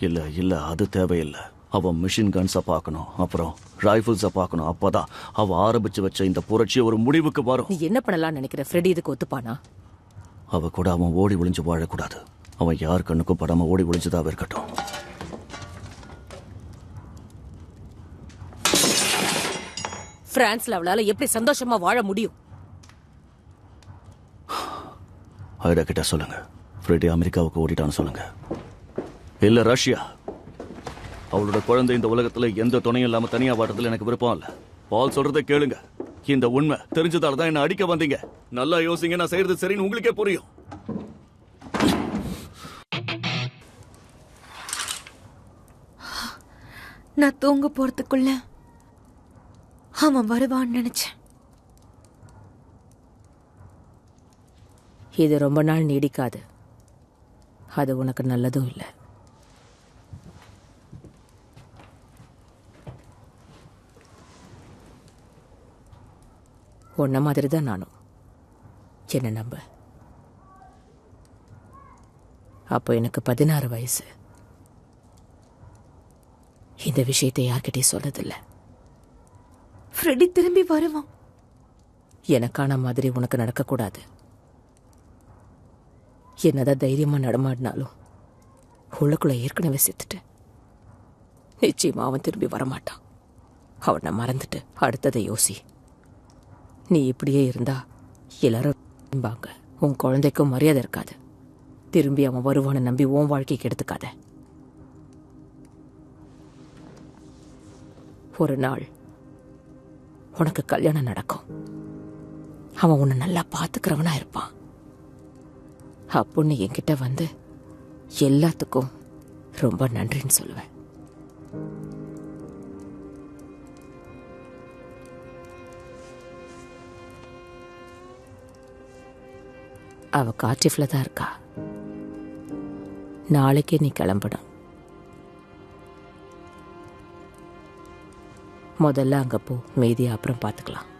இல்ல அது தேவையில்லை. அவன் மிஷின் கன்ஸை பார்க்கணும், அப்புறம் ரைஃபிள்ஸை பார்க்கணும். அப்பதான் அவ ஆரம்பிச்சு வச்ச இந்த புரட்சி ஒரு முடிவுக்கு வரும். நீ என்ன பண்ணலாம் நினைக்கிற? ஃப்ரெடி இதுக்கு ஒத்துப்பானா? அவ கூட அவன் ஓடி ஒளிஞ்சு வாழக்கூடாது. அவன் யார் கண்ணுக்கும் படாம ஓடி ஒளிஞ்சுதான் இருக்கட்டும். பிரான்ஸ்ல அவளால எப்படி சந்தோஷமா வாழ முடியும்? ஐடா கிட்ட சொல்லுங்க ஃப்ரெடி அமெரிக்காவுக்கு ஓடிட்டான்னு சொல்லுங்க. இல்ல ரஷ்யா. அவளோட குழந்தை இந்த உலகத்துல எந்த துணையும் இல்லாம தனியா வாடுறதுல எனக்கு விருப்பம் இல்ல. பால் சொல்றதை கேளுங்க. இந்த உண்மை தெரிஞ்சதால தான் என்ன அடிக்க வந்தீங்க. நல்லா யோசிங்க, நான் செய்யறது சரின்னு உங்களுக்கே புரியும். நான் தூங்க போறதுக்குள்ள அவன் வருவான்னு நினைச்சேன். இது ரொம்ப நாள் நீடிக்காது. அது உனக்கு நல்லதும் இல்லை. உன்ன மாதிரி தான் நானும். என்ன நம்ப. அப்போ எனக்கு 16 வயசு. இந்த விஷயத்தை யார்கிட்டயும் சொல்லதில்லை. ஃப்ரெடி திரும்பி வருவான். எனக்கான மாதிரி உனக்கு நடக்கக்கூடாது. என்னதான் தைரியமா நடமாடினாலும் உள்ளுக்குள்ள ஏற்கனவே செத்துட்டு. நிச்சயமா அவன் திரும்பி வரமாட்டான். அவனை மறந்துட்டு அடுத்ததை யோசி. நீ இப்படியே இருந்தா எல்லாரும் உன் குழந்தைக்கும் மரியாதை இருக்காது. திரும்பி அவன் வருவான்னு நம்பி உன் வாழ்க்கைக்கு எடுத்துக்காத. ஒரு நாள் உனக்கு கல்யாணம் நடக்கும். அவன் உன்னை நல்லா பாத்துக்கிறவனா இருப்பான். அப்போ நீ என்கிட்ட வந்து எல்லாத்துக்கும் ரொம்ப நன்றின்னு சொல்லுவேன். அவ கார்டிஃப்ல தான் இருக்கா. நாளைக்கே நீ கிளம்பணும். முதல்ல அங்க போ, மீதியை அப்புறம் பார்த்துக்கலாம்.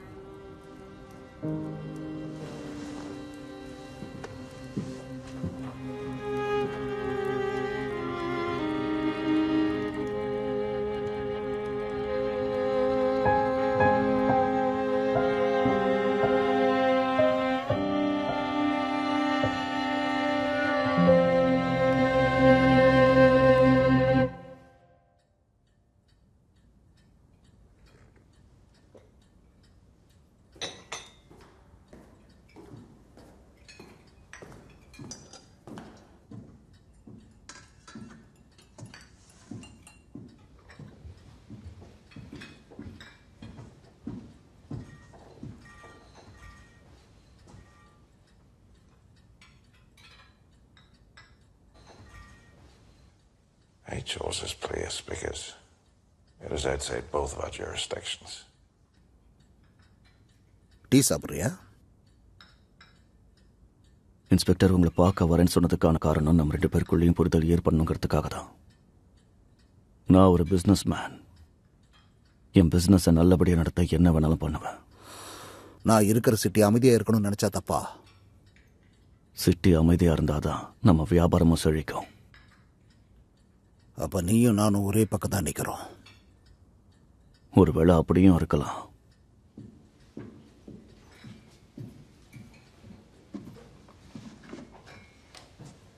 I chose this place because it is outside both of our jurisdictions. Tea சாப்பிட்றியா? இன்ஸ்பெக்டர் உங்களை பார்க்க வரேன்னு சொன்னதுக்கான காரணம் நம்ம 2 பேருக்குள்ளேயும் புரிதல் ஏற்படணுங்கிறதுக்காக தான். நான் ஒரு பிஸ்னஸ் மேன். என் பிஸ்னஸை நல்லபடியாக நடத்த என்ன வேணாலும் பண்ணுவேன். நான் இருக்கிற சிட்டி அமைதியாக இருக்கணும்னு நினச்சா தப்பா? சிட்டி அமைதியாக இருந்தாதான் நம்ம வியாபாரமும் செழிக்கும். அப்ப நீயும் நானும் ஒரே பக்கம் தான் நிக்கிறோம். ஒருவேளை அப்படியும் இருக்கலாம்.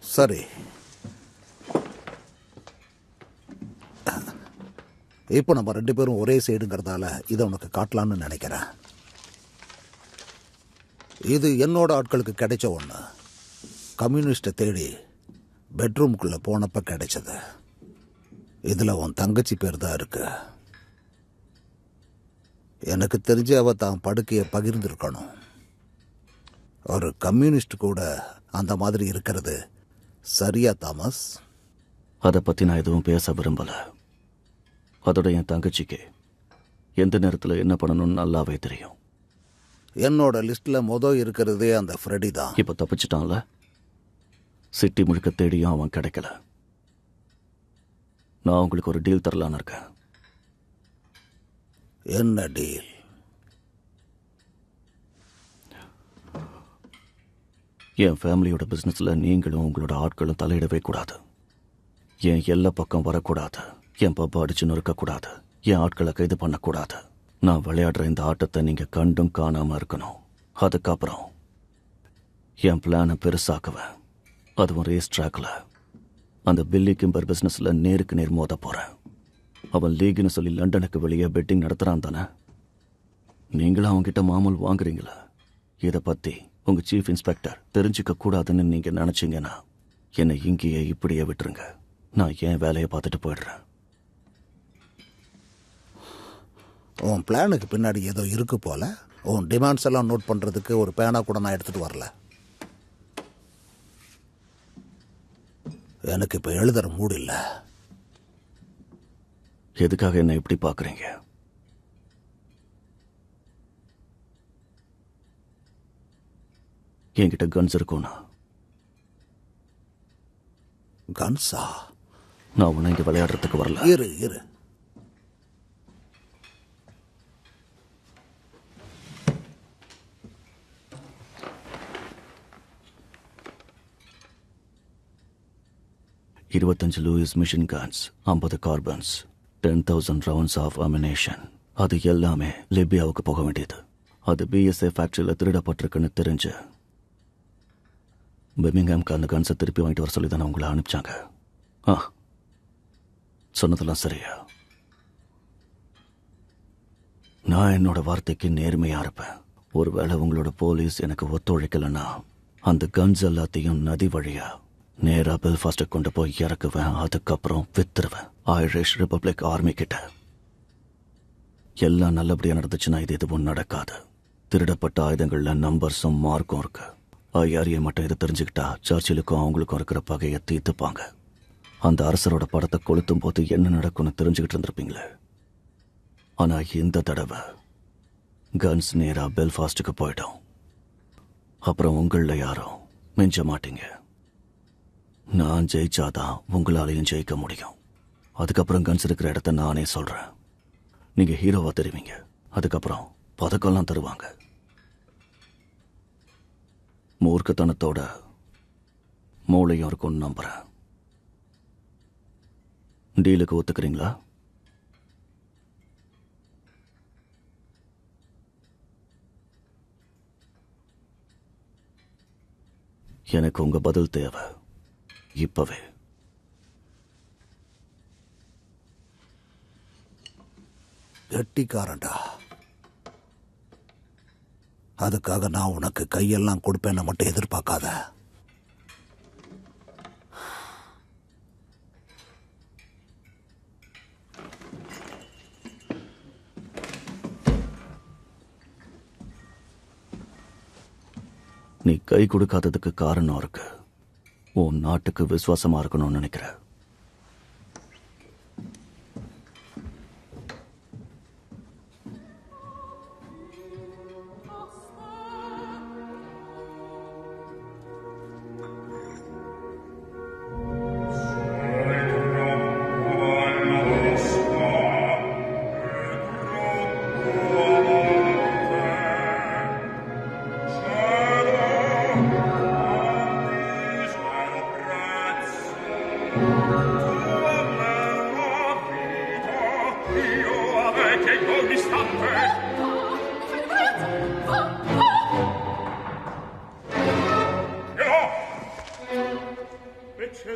சரி, இப்போ நம்ம 2 பேரும் ஒரே சைடுங்கிறதால இதை உனக்கு காட்டலான்னு நினைக்கிறேன். இது என்னோட ஆட்களுக்கு கிடைச்ச ஒன்று. கம்யூனிஸ்டை தேடி பெட்ரூம்குள்ள போனப்ப கிடைச்சது. இதுல உன் தங்கச்சி பேர் தான் இருக்கு. எனக்கு தெரிஞ்சு அவ தான் படுக்கையை பகிர்ந்திருக்கணும். ஒரு கம்யூனிஸ்ட் கூட அந்த மாதிரி இருக்கிறது சரியா தாமஸ்? அதை பத்தி நான் எதுவும் பேச விரும்பல. அதோட என் தங்கச்சிக்கு எந்த நேரத்தில் என்ன பண்ணணும்னு நல்லாவே தெரியும். என்னோட லிஸ்ட்ல இருக்கிறதே அந்த ஃப்ரெடி தான். இப்ப தப்பிச்சிட்டான்ல. சிட்டி முழுக்க தேடியும் அவன் கிடைக்கல. நான் உங்களுக்கு ஒரு டீல் தரலான்னு இருக்கேன். என்ன டீல்? என் ஃபேமிலியோட பிசினஸ்ல நீங்களும் உங்களோட ஆட்களும் தலையிடவே கூடாது. என் எல்லா பக்கம் வரக்கூடாது. என் பப்பா அடிச்சு நொறுக்கக்கூடாது. என் ஆட்களை கைது பண்ணக்கூடாது. நான் விளையாடுற இந்த ஆட்டத்தை நீங்க கண்டும் காணாம இருக்கணும். அதுக்கப்புறம் என் பிளானை பெருசாக்குவேன். அதுவும் ரேஸ் ட்ராக்ல அந்த பில்லி கிம்பர் பிசினஸ்ல நேருக்கு நேர் மோத போறேன். அவன் லீக்னு சொல்லி லண்டனுக்கு வெளியே பெட்டிங் நடத்துறான் தானே. நீங்களும் அவன்கிட்ட மாமூல் வாங்குறீங்களா? இதை பத்தி உங்க சீஃப் இன்ஸ்பெக்டர் தெரிஞ்சுக்க கூடாதுன்னு நீங்க நினைச்சீங்கன்னா என்னை இங்கேயே இப்படியே விட்டுருங்க. நான் என் வேலையை பார்த்துட்டு போயிடுறேன். உன் பிளானுக்கு பின்னாடி ஏதோ இருக்கு போல. உன் டிமாண்ட்ஸ் எல்லாம் நோட் பண்றதுக்கு ஒரு பேனா கூட நான் எடுத்துட்டு வரல. எனக்கு இப்ப எழுதுற மூடு இல்ல. எதுக்காக என்ன இப்படி பாக்குறீங்க? என்கிட்ட கன்ஸ் இருக்கும்னா. கன்ஸா? நான் உன்னை இங்க விளையாடுறதுக்கு வரல. இரு. $25 Lewis machine guns, 50 carbines, 10,000 rounds of ammunition. அது எல்லாமே லிபியாவுக்கு போக வேண்டியது. அது BSA ஃபேக்டரியில் திருடப்பட்டிருக்குன்னு தெரிஞ்சு பெர்மிங்ஹாம்க்கு அந்த கன்ஸை திருப்பி வாங்கிட்டு வர சொல்லி தானே உங்களை அனுப்பிச்சாங்க. சொன்னதெல்லாம் சரியா? நான் என்னோட வார்த்தைக்கு நேர்மையா இருப்பேன். ஒருவேளை உங்களோட போலீஸ் எனக்கு ஒத்துழைக்கலன்னா அந்த கன்ஸ் எல்லாத்தையும் நதி வழியா நேரா பெல்ஃபாஸ்ட கொண்டு போய் இறக்குவேன். அதுக்கப்புறம் வித்துருவேன் ஐரிஷ் ரிபப்ளிக் ஆர்மி கிட்ட. எல்லாம் நல்லபடியா நடந்துச்சுன்னா இது எதுவும் நடக்காது. திருடப்பட்ட ஆயுதங்கள்ல நம்பர்ஸும் மார்க்கும் இருக்கு. ஐஆர்ஏ மட்டும் இதை தெரிஞ்சுக்கிட்டா சர்ச்சிலுக்கும் அவங்களுக்கும் இருக்கிற பகையை தீர்த்துப்பாங்க. அந்த அரசரோட படத்தை கொளுத்தும் போது என்ன நடக்கும்னு தெரிஞ்சுக்கிட்டு இருந்திருப்பீங்களே. ஆனா இந்த தடவை கன்ஸ் நேரா பெல்ஃபாஸ்டுக்கு போயிடும். அப்புறம் உங்கள யாரும் மிஞ்ச மாட்டீங்க. நான் ஜெயிச்சாதான் உங்களாலையும் ஜெயிக்க முடியும். அதுக்கப்புறம் கன்ஸ் இருக்கிற இடத்த நானே சொல்றேன். நீங்க ஹீரோவா தெரிவிங்க. அதுக்கப்புறம் பதக்கம்லாம் தருவாங்க. மூர்க்கத்தனத்தோட மூளையும் இருக்கும்னு நம்புறேன். டீலுக்கு ஒத்துக்கிறீங்களா? எனக்கு உங்க பதில் தேவை இப்பவே. கெட்டிக்காரன்டா. அதுக்காக நான் உனக்கு கையெல்லாம் கொடுப்பேன்னு மட்டும் எதிர்பார்க்காத. நீ கை கொடுக்காததுக்கு காரணம் இருக்கு. உன் நாட்டுக்கு விசுவாசமா இருக்கணும்னு நினைக்கிற.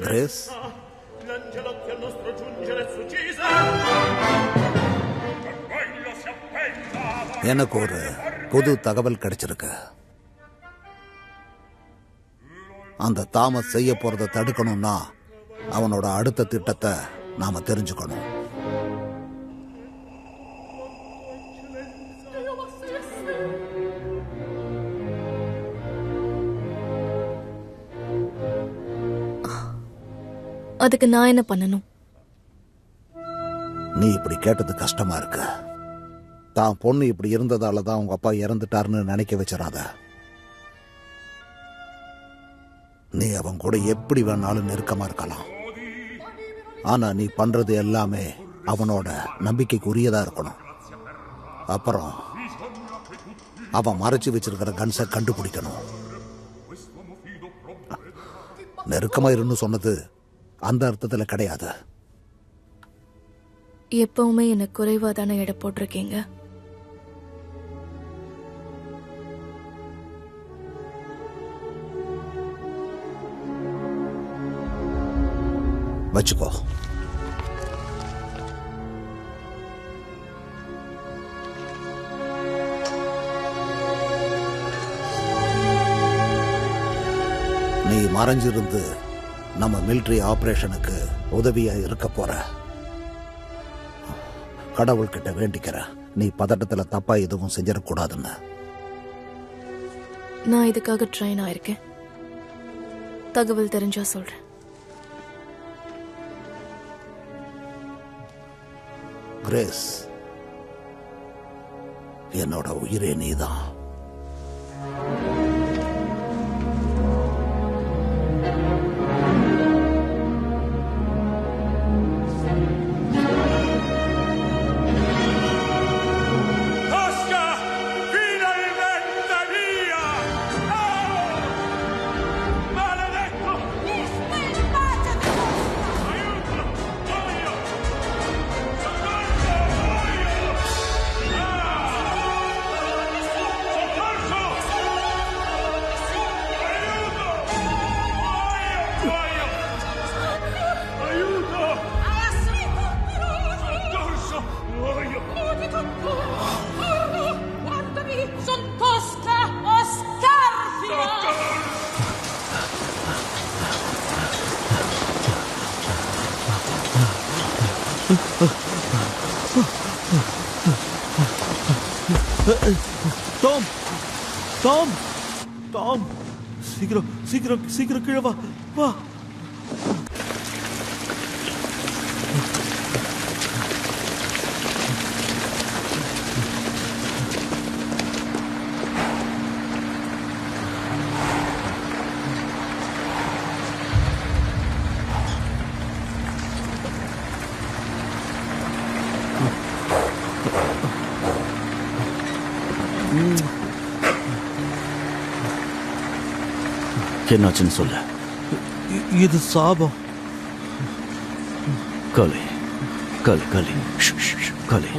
கிரேஸ், எனக்கு ஒரு புது தகவல் கிடைச்சிருக்கு. அந்த தாமஸ் செய்ய போறதை தடுக்கணும்னா அவனோட அடுத்த திட்டத்தை நாம தெரிஞ்சுக்கணும். அதுக்கு நான் என்ன பண்ணணும்? நீ இப்படி கேட்டது கஷ்டமா இருக்கு. தான் பொண்ணு இப்படி இருந்ததால தான் உங்க அப்பா இறந்துட்டாருன்னு நினைக்க வச்சிடாத. நீ அவன் கூட எப்படி வேணாலும் நெருக்கமா இருக்கலாம். ஆனா நீ பண்றது எல்லாமே அவனோட நம்பிக்கைக்கு உரியதா இருக்கணும். அப்புறம் அவன் மறைச்சு வச்சிருக்கிற கன்ஸை கண்டுபிடிக்கணும். நெருக்கமா இருன்னு சொன்னது அந்த அர்த்தத்துல கிடையாது. எப்பவுமே எனக்கு குறைவா தானே எடை போட்டிருக்கீங்க. வச்சுக்கோ. நீ மறைஞ்சிருந்து நம்ம மிலிட்டரி ஆபரேஷனுக்கு உதவியா இருக்க போற. கடவுள்கிட்ட வேண்டிக்கிற நீ பதட்டத்துல தப்பா எதுவும் செஞ்சிடக்கூடாதுன்னு. நான் இதுக்காக ட்ரெயின் ஆயிருக்கேன். தகவல் தெரிஞ்சா சொல்றேன். கிரேஸ், என்னோட உயிரே நீதான். டாம் டாம் டாம், சீக்கிரம் சீக்கிரம் சீக்கிரம் கீழே வா வா. என்னாச்சுன்னு சொல்ல. இது சாபம். கலை கலை கலை கலை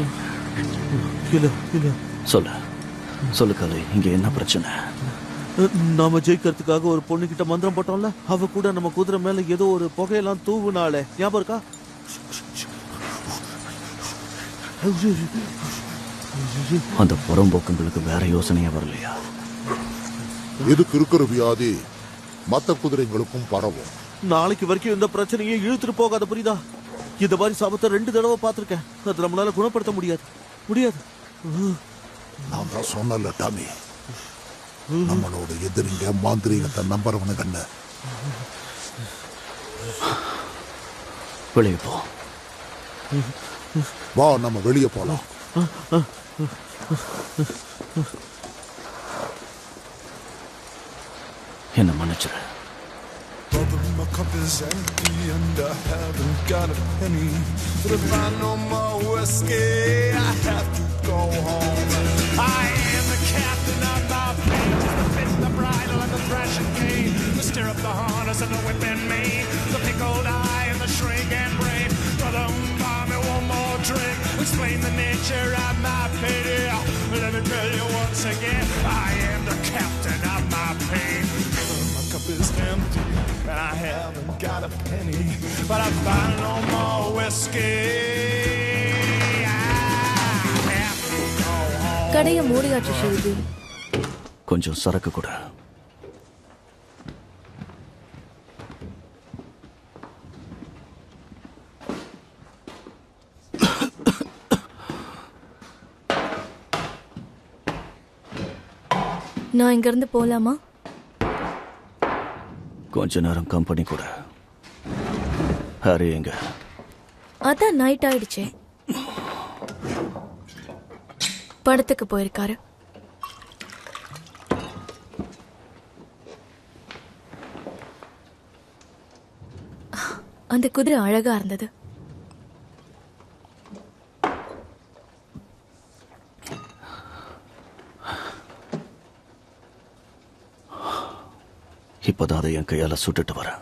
இல்ல இல்ல சொல்ல சொல்லு கலை, இங்க என்ன பிரச்சனை? நாம ஜெயிக்கிறதுக்காக ஒரு பொண்ணு கிட்ட மந்திரம் போட்டோம்ல, அவ கூட நம்ம குதிரை மேல ஏதோ ஒரு புகையெல்லாம் தூவுனாலே, ஞாபகம் இருக்கா? அந்த புறம்போக்குங்களுக்கு வேற யோசனையா வரலையா? இதுக்கு இருக்கிற வியாதி மத்த குதிரைங்களுக்கும் பரவும். நாளைக்கு வரைக்கும் இந்த பிரச்சனையை இழுத்துட்டு போகாத, புரியுதா? இந்த மாதிரி சாபத்தை 2 தடவை பார்த்திருக்கேன். அது நம்மளால குணப்படுத்த முடியாது முடியாது. நான் தான் சொன்னல டாமி, நம்மளோட எதிரிங்க மாந்திரீகத்தை நம்புறவனுக்கு வெளியே போ. வா, நம்ம வெளியே போலாம். என்ன மன்னிச்சிரு. My cup is empty and I haven't got a penny. But if I no more whiskey, I have to go home. I am the captain of my fate, just the bit, the bridle and the thrashing cane, the stirrup, the harness and the whip in me, the pickled eye and the shrinking brain. Brother, buy me one more drink, explain the nature of my pity. Let me tell you once again, I am the captain of my pain. My cup is empty and I haven't got a penny, but I find no more whiskey. கடைய மூடியாச்சு ஷெல்வி. கொஞ்சம் சரக்கு கூட. நான் இங்க இருந்து போலாமா? கொஞ்ச நேரம் கம்பெனி கூட. ஹாரி எங்க? அதான் நைட் ஆயிடுச்சே. படத்துக்கு போயிருக்காரு. அந்த குதிரை அழகா இருந்தது. இப்பதான் அதை என் கையால சுட்டுட்டு வரேன்.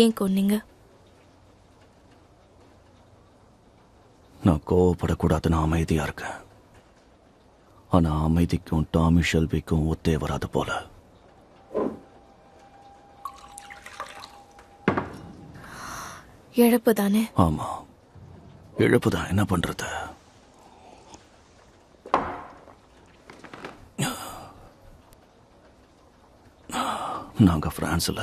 ஏன் கொன்னீங்க? நான் கோவப்படக்கூடாதுன்னு அமைதியா இருக்கேன். ஆனா அமைதிக்கும் டாமி ஷெல்பிக்கும் ஒத்தே வராது போல. இழப்பு தானே? ஆமா, இழப்புதான். என்ன பண்றது? நாங்க பிரான்ஸ்ல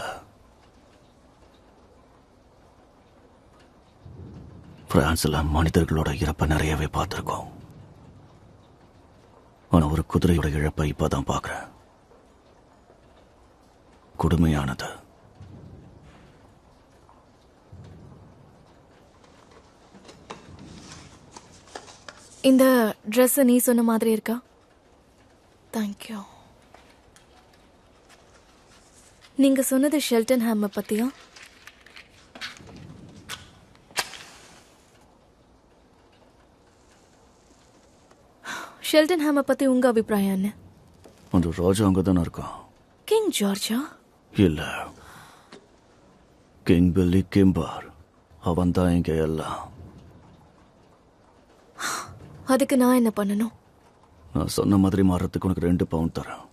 மனிதர்களோட இறப்பை நிறையவே பார்த்திருக்கோம். ஆனா ஒரு குதிரையோட இழப்பை இப்பதான் பார்க்கிறேன். கொடுமையானது. இந்த ட்ரெஸ் நீ சொன்ன மாதிரி இருக்கா? தேங்க்யூ. நீங்க சொன்னது ஷெல்டன் ஹேமை பத்தியா? ஷெல்டன் ஹேமை பத்தி உங்க அபிப்பிராயம் என்ன? அந்த ராஜா அங்கதானே இருக்கான். கிங் ஜார்ஜா? இல்ல, கிங் பில்லி கிம்பார். அவன் தான் இங்க எல்லாம். அதுக்கு நான் என்ன பண்ணணும்? நான் சொன்ன மாதிரி மாறத்துக்கு உனக்கு 2 பவுண்ட் தரேன்.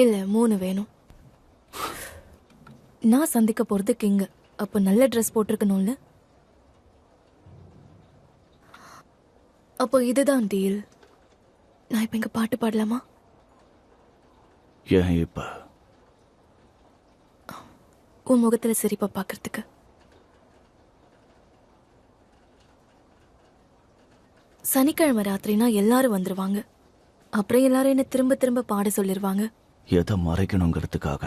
இல்ல 3 வேணும். நான் சந்திக்க போறது கிங். அப்ப நல்ல ட்ரெஸ் போட்டிருக்கணும்ல. அப்போ இதுதான் டீல். நான் இப்ப இங்க பாட்டு பாடலாமா? ஏன் இப்ப? உன் முகத்துல சிரிப்பா பாக்குறதுக்கு. சனிக்கிழமை ராத்திரினா எல்லாரும் வந்துருவாங்க. அப்புறம் எல்லாரும் என்ன திரும்ப திரும்ப பாட சொல்லிருவாங்க. எதை மறைக்கணுங்கிறதுக்காக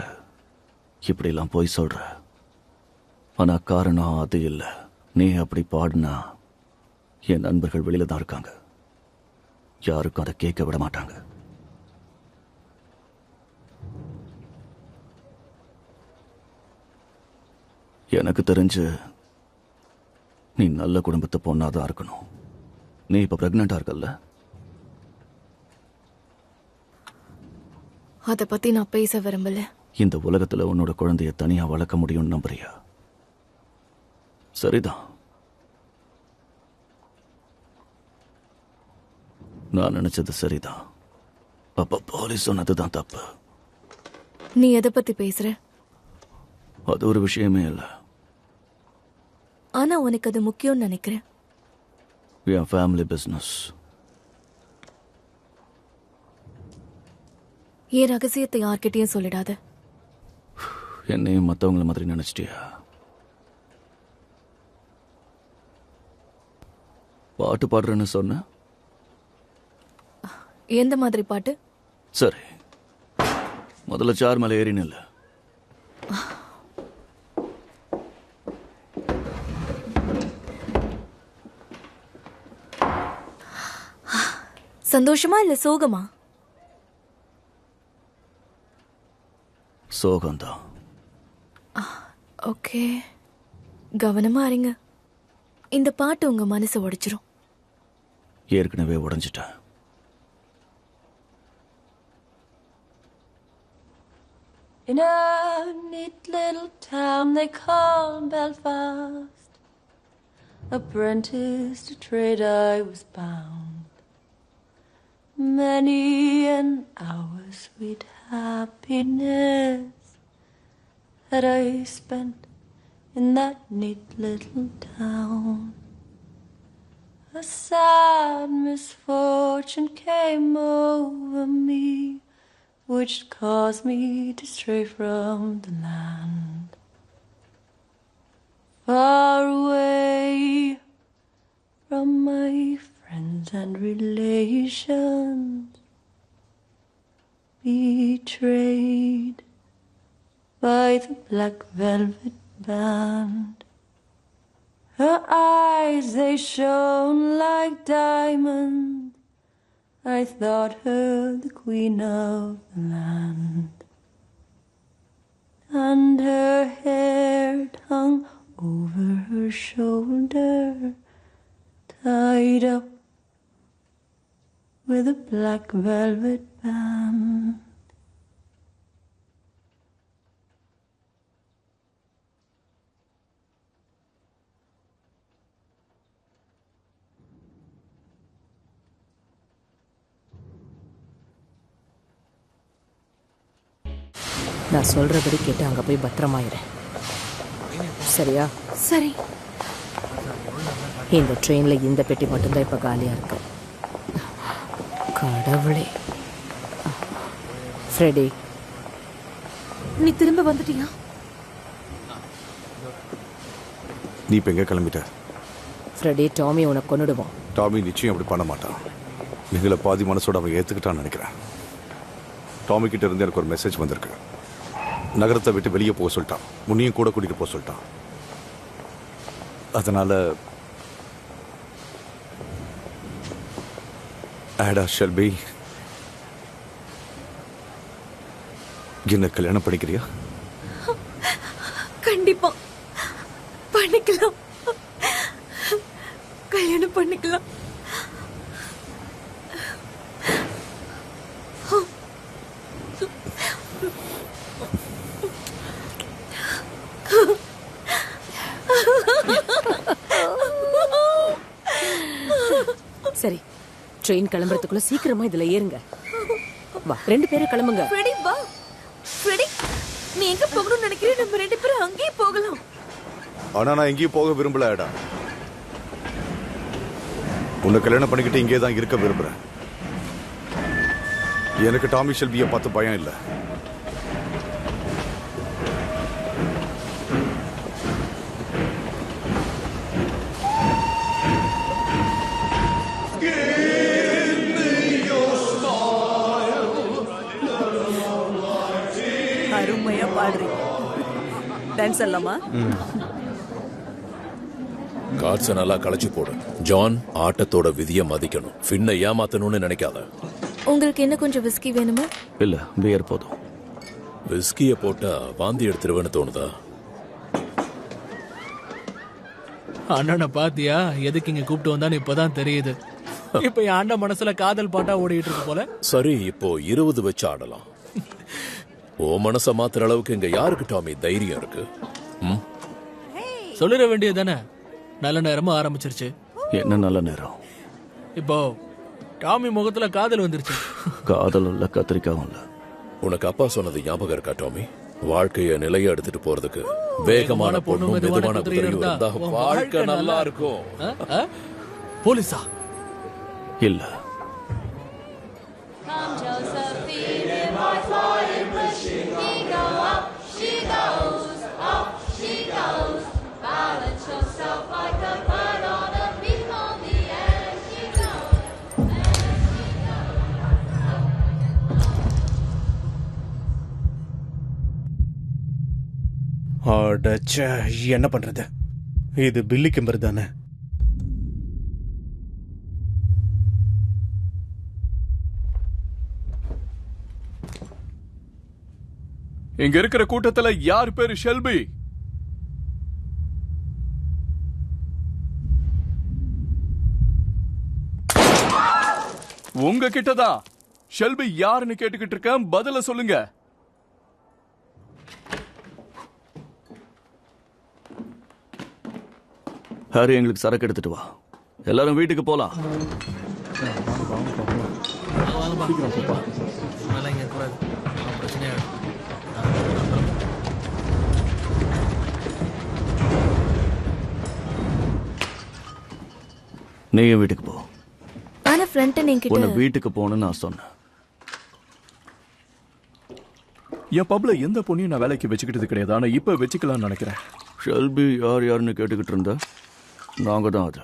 இப்படிலாம் போய் சொல்ற. ஆனா காரணம் அது இல்ல. நீ அப்படி பாடுனா என் நண்பர்கள் வெளியில தான் இருக்காங்க. யாருக்கும் அதை கேட்க விட மாட்டாங்க. எனக்கு தெரிஞ்சு நீ நல்ல குடும்பத்தை பொண்ணாதான் இருக்கணும். நீ இப்ப பிரெக்னண்டா இருக்கல்ல? அத பத்தி நான் பேச விரும்பல. இந்த உலகத்துல உன்னோட குழந்தைய தனியா வளர்க்க முடியும்னு நம்புறியா? சரிதான். நான் நினைச்சது சரிதான். அப்ப போலீஸ் சொன்னதுதான் தப்பு. நீ எதை பத்தி பேசுற? அது ஒரு விஷயமே இல்ல. ஆனா உனக்கு அது முக்கியம்னு நினைக்கிறேன். என் ஃபேமிலி பிசினஸ். என் ரகசியத்தை யார்கிட்டயும் சொல்லிடாத. என்னையும் மத்தவங்கள மாதிரி நினைச்சிட்டியா? பாட்டு பாடுறேன்னு சொன்ன. எந்த மாதிரி பாட்டு? சரி, முதல்ல சார் மேல ஏறின இல்ல. சந்தோஷமா இல்ல சோகமா? சோகம்தான். ஓகே, கவனமா இருங்க. இந்த பாட்டு உங்க மனசை உடைச்சிரும். ஏற்கனவே உடைஞ்சிட்டேன். In a neat little town they call Belfast, apprentice to trade I was bound. Many an hour sweet happiness that I spent in that neat little town. A sad misfortune came over me, which caused me to stray from the land. Far away from my friends and relations, betrayed by the black velvet band. Her eyes, they shone like diamonds. I thought her the queen of the land. And her hair hung over her shoulder, tied up with a black velvet band. நான் சொல்றபடி கேட்டு அங்க போய் பத்திரமாயிரேன். சரியா? சரி. இந்த ட்ரெயின்ல இந்த பெட்டி மட்டும்தான் இப்ப காலியா இருக்கு. கடவுளே. ஃப்ரெடி, நீ திரும்ப வந்துட்டியா? நீ இப்ப எங்க கிளம்பிட்ட? ஃப்ரெடி, டாமி உனக்கு கொன்னுடுவோம். டாமி நிச்சயம் அப்படி பண்ண மாட்டான். நீங்கள பாதி மனசோட அவன் ஏத்துக்கிட்டான்னு நினைக்கிறேன். டாமி கிட்ட இருந்து எனக்கு ஒரு மெசேஜ் வந்திருக்கு. நகரத்தை விட்டு வெளியே போக சொல்லிட்டான். முன்னையும் கூட கூட்டிட்டு போக சொல்லிட்டான். அதனால ஆடா ஷெல்பி, என்ன கல்யாணம் பண்ணிக்கிறியா? கண்டிப்பா பண்ணிக்கலாம். கல்யாணம் பண்ணிக்கலாம். சரி, ட்ரெயின் கிளம்புறதுக்குள்ள சீக்கிரமா இதுல ஏறுங்க. வா, 2 பேரும் கிளம்புங்க. ஃப்ரெடி வா. ஃப்ரெடி, நீ எங்க போகணும்னு நினைக்கிறே? நம்ம 2 பேரும் அங்கேயே போகலாம். ஆனா நான் எங்கேயும் போக விரும்பல ஆடா. உன்னை கல்யாணம் பண்ணிக்கிட்டு இங்கே தான் இருக்க விரும்புறேன். எனக்கு டாமி ஷெல்பியை பார்த்து பயம் இல்லை. அருமையா பாடுறீங்க. டான்ஸ் ஆடலாமா? கார்ட்ஸை நல்லா களைச்சு போடு. ஜான், ஆட்டத்தோட விதியை மதிக்கணும். ஃபின்னை ஏமாத்தணும்னு நினைக்காத. உங்களுக்கு என்ன கொஞ்சம் விஸ்கி வேணுமா? இல்ல, பியர் போதும். விஸ்கியை போட்டா வாந்தி எடுத்துருவேன்னு தோணுதா? அண்ணனை பாத்தியா? எதுக்கு இங்க கூப்பிட்டு வந்தான்னு இப்பதான் தெரியுது. இப்ப என் அண்ணன் மனசுல காதல் பாட்டா ஓடிட்டு இருக்கு போல. சரி, இப்போ 20 வச்சு ஆடலாம். ஓ மனசை மாத்துற அளவுக்கு இங்க யாருக்கு டாமி தைரியம் இருக்கு? சொல்லிட வேண்டியது தானே. நல்ல நேரமும் ஆரம்பிச்சிருச்சு. என்ன நல்ல நேரம்? இப்போ டாமி முகத்துல காதல் வந்துருச்சு. காதல் இல்ல, கத்திரிக்காவும் இல்ல. உனக்கு அப்பா சொன்னது ஞாபகம் இருக்கா டாமி? வாழ்க்கைய நிலைய எடுத்துட்டு போறதுக்கு வேகமான பொண்ணும் மெதுவான குதிரையும் இருந்தா வாழ்க்கை நல்லா இருக்கும். போலீஸா? இல்ல. அடச்சே, என்ன பண்றது? இது பில்லி கிம்பர் தானே? இங்க இருக்கிற கூட்டத்துல யார் பேரு ஷெல்பி? உங்க கிட்டதான். ஷெல்பி யாருன்னு கேட்டுக்கிட்டு இருக்கேன், பதில சொல்லுங்க. ஹாரி, எங்களுக்கு சரக்கு எடுத்துட்டு வா. எல்லாரும் வீட்டுக்கு போலாம். நீயும் வீட்டுக்கு போ. ஆனா ஃப்ரெண்ட் நீங்க உன்னை வீட்டுக்கு போகணும்னு நான் சொன்னேன். என் பப்ல எந்த பொண்ணையும் நான் வேலைக்கு வச்சுக்கிட்டது கிடையாது. ஆனா இப்ப வச்சுக்கலாம்னு நினைக்கிறேன். ஷெல்பி யாருன்னு கேட்டுக்கிட்டு இருந்த? நாங்க தான் அது.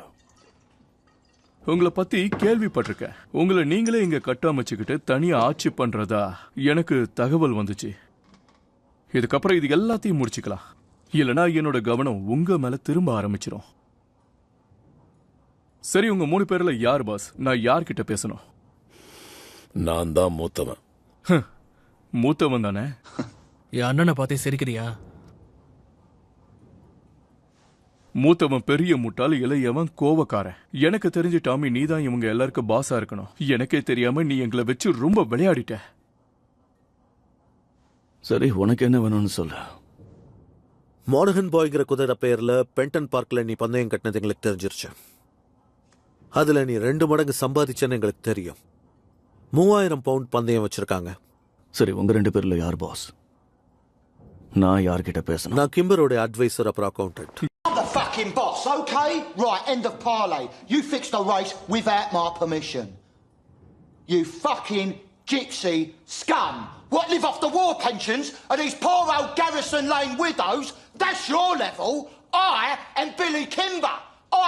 உங்களை பத்தி கேள்விப்பட்டிருக்கேன். உங்களை நீங்களே இங்க கட்டமைச்சுக்கிட்டு தனியா ஆட்சி பண்றதா எனக்கு தகவல் வந்துச்சு. இதுக்கப்புறம் இது எல்லாத்தையும் முடிச்சுக்கலாம். இல்லனா என்னோட கவனம் உங்க மேல திரும்ப ஆரம்பிச்சிடும். சரி, உங்க 3 பேர்ல யார் பாஸ்? நான் யார்கிட்ட பேசணும்? நான் தான் மூத்தவன். மூத்தவன் தானே? என் அண்ணனை பார்த்தே சிரிக்கிறியா? மூத்தவன் பெரிய முட்டாள், இளையவன் கோவக்காரன். எனக்கு தெரிஞ்சு டாமி, நீதான் இவங்க எல்லாருக்கும் பாஸா இருக்கணும். எனக்கே தெரியாம நீ எங்களை வச்சு ரொம்ப விளையாடிட்ட. சரி, உனக்கு என்ன வேணும்னு சொல்லு. மார்கன் பாய்ங்கிற குதிரை பெயர்ல பென்டன் பார்க்ல நீ பந்தயம் கட்டினது எங்களுக்கு தெரிஞ்சிருச்சு. அதுல நீ 2 மடங்கு சம்பாதிச்சேன்னு எங்களுக்கு தெரியும். 3000 பவுண்ட் பந்தயம் வச்சிருக்காங்க. சரி, உங்க 2 பேர்ல யார் பாஸ்? நான் யார்கிட்ட பேசணும்? நான் கிம்பரோட அட்வைசர், அப்புறம் accountant. I'm the fucking boss, okay? Right, end of parley. You fixed the race without my permission. You fucking gypsy scum. What, live off the war pensions of these poor old Garrison Lane widows? That's your level. I am Billy Kimber.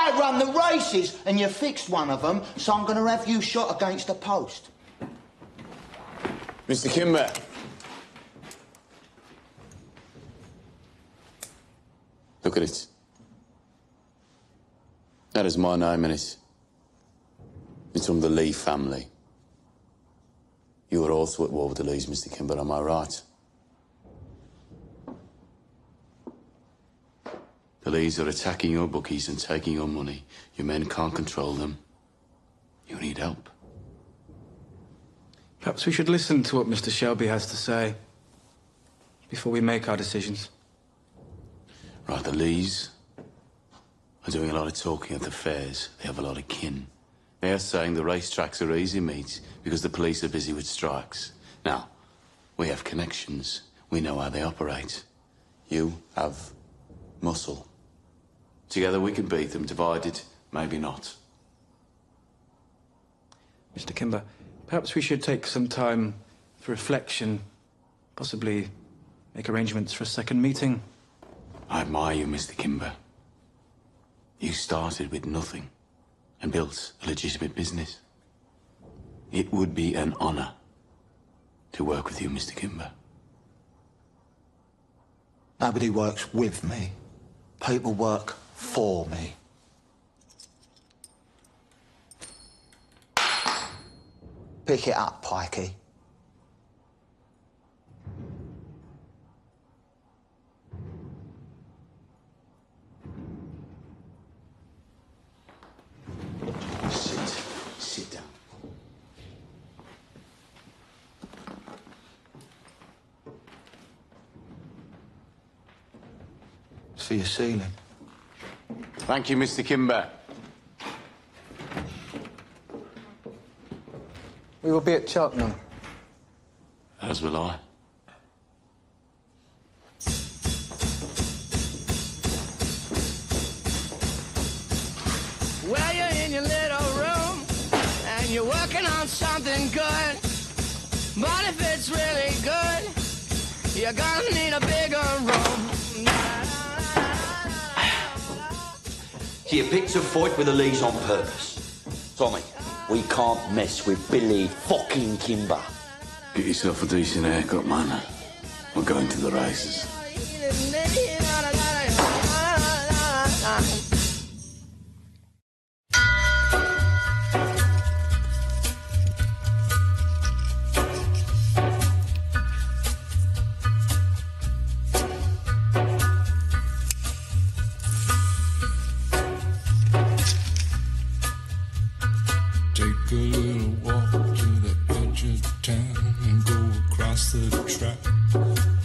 I run the races, and you fixed one of them, so I'm going to have you shot against a post. Mr. Kimber. Look at it. That is my name, and it's from the Lee family. You are also at war with the Lees, Mr. Kimber, am I right? The Lees are attacking your bookies and taking your money. Your men can't control them. You need help. Perhaps we should listen to what Mr. Shelby has to say before we make our decisions. Right, the Lees are doing a lot of talking at the fairs. They have a lot of kin. They are saying the racetracks are easy meat because the police are busy with strikes. Now, we have connections. We know how they operate. You have muscle. Together we can beat them. Divided, maybe not. Mr. Kimber, perhaps we should take some time for reflection, possibly make arrangements for a second meeting. I admire you, Mr. Kimber. You started with nothing and built a legitimate business. It would be an honor to work with you, Mr. Kimber. Nobody works with me. People work for me. Pick it up, Pikey. Sit down. It's for your ceiling. Thank you, Mr. Kimber. We will be at Cheltenham. As will I. Well, you're in your little room and you're working on something good. But if it's really good, you're gonna need a bigger room. You picked a fight with the Lees on purpose. Tommy, we can't mess with Billy fucking Kimber. Get yourself a decent haircut, man. We're going to the races. Take a little walk to the edge of town and go across the track.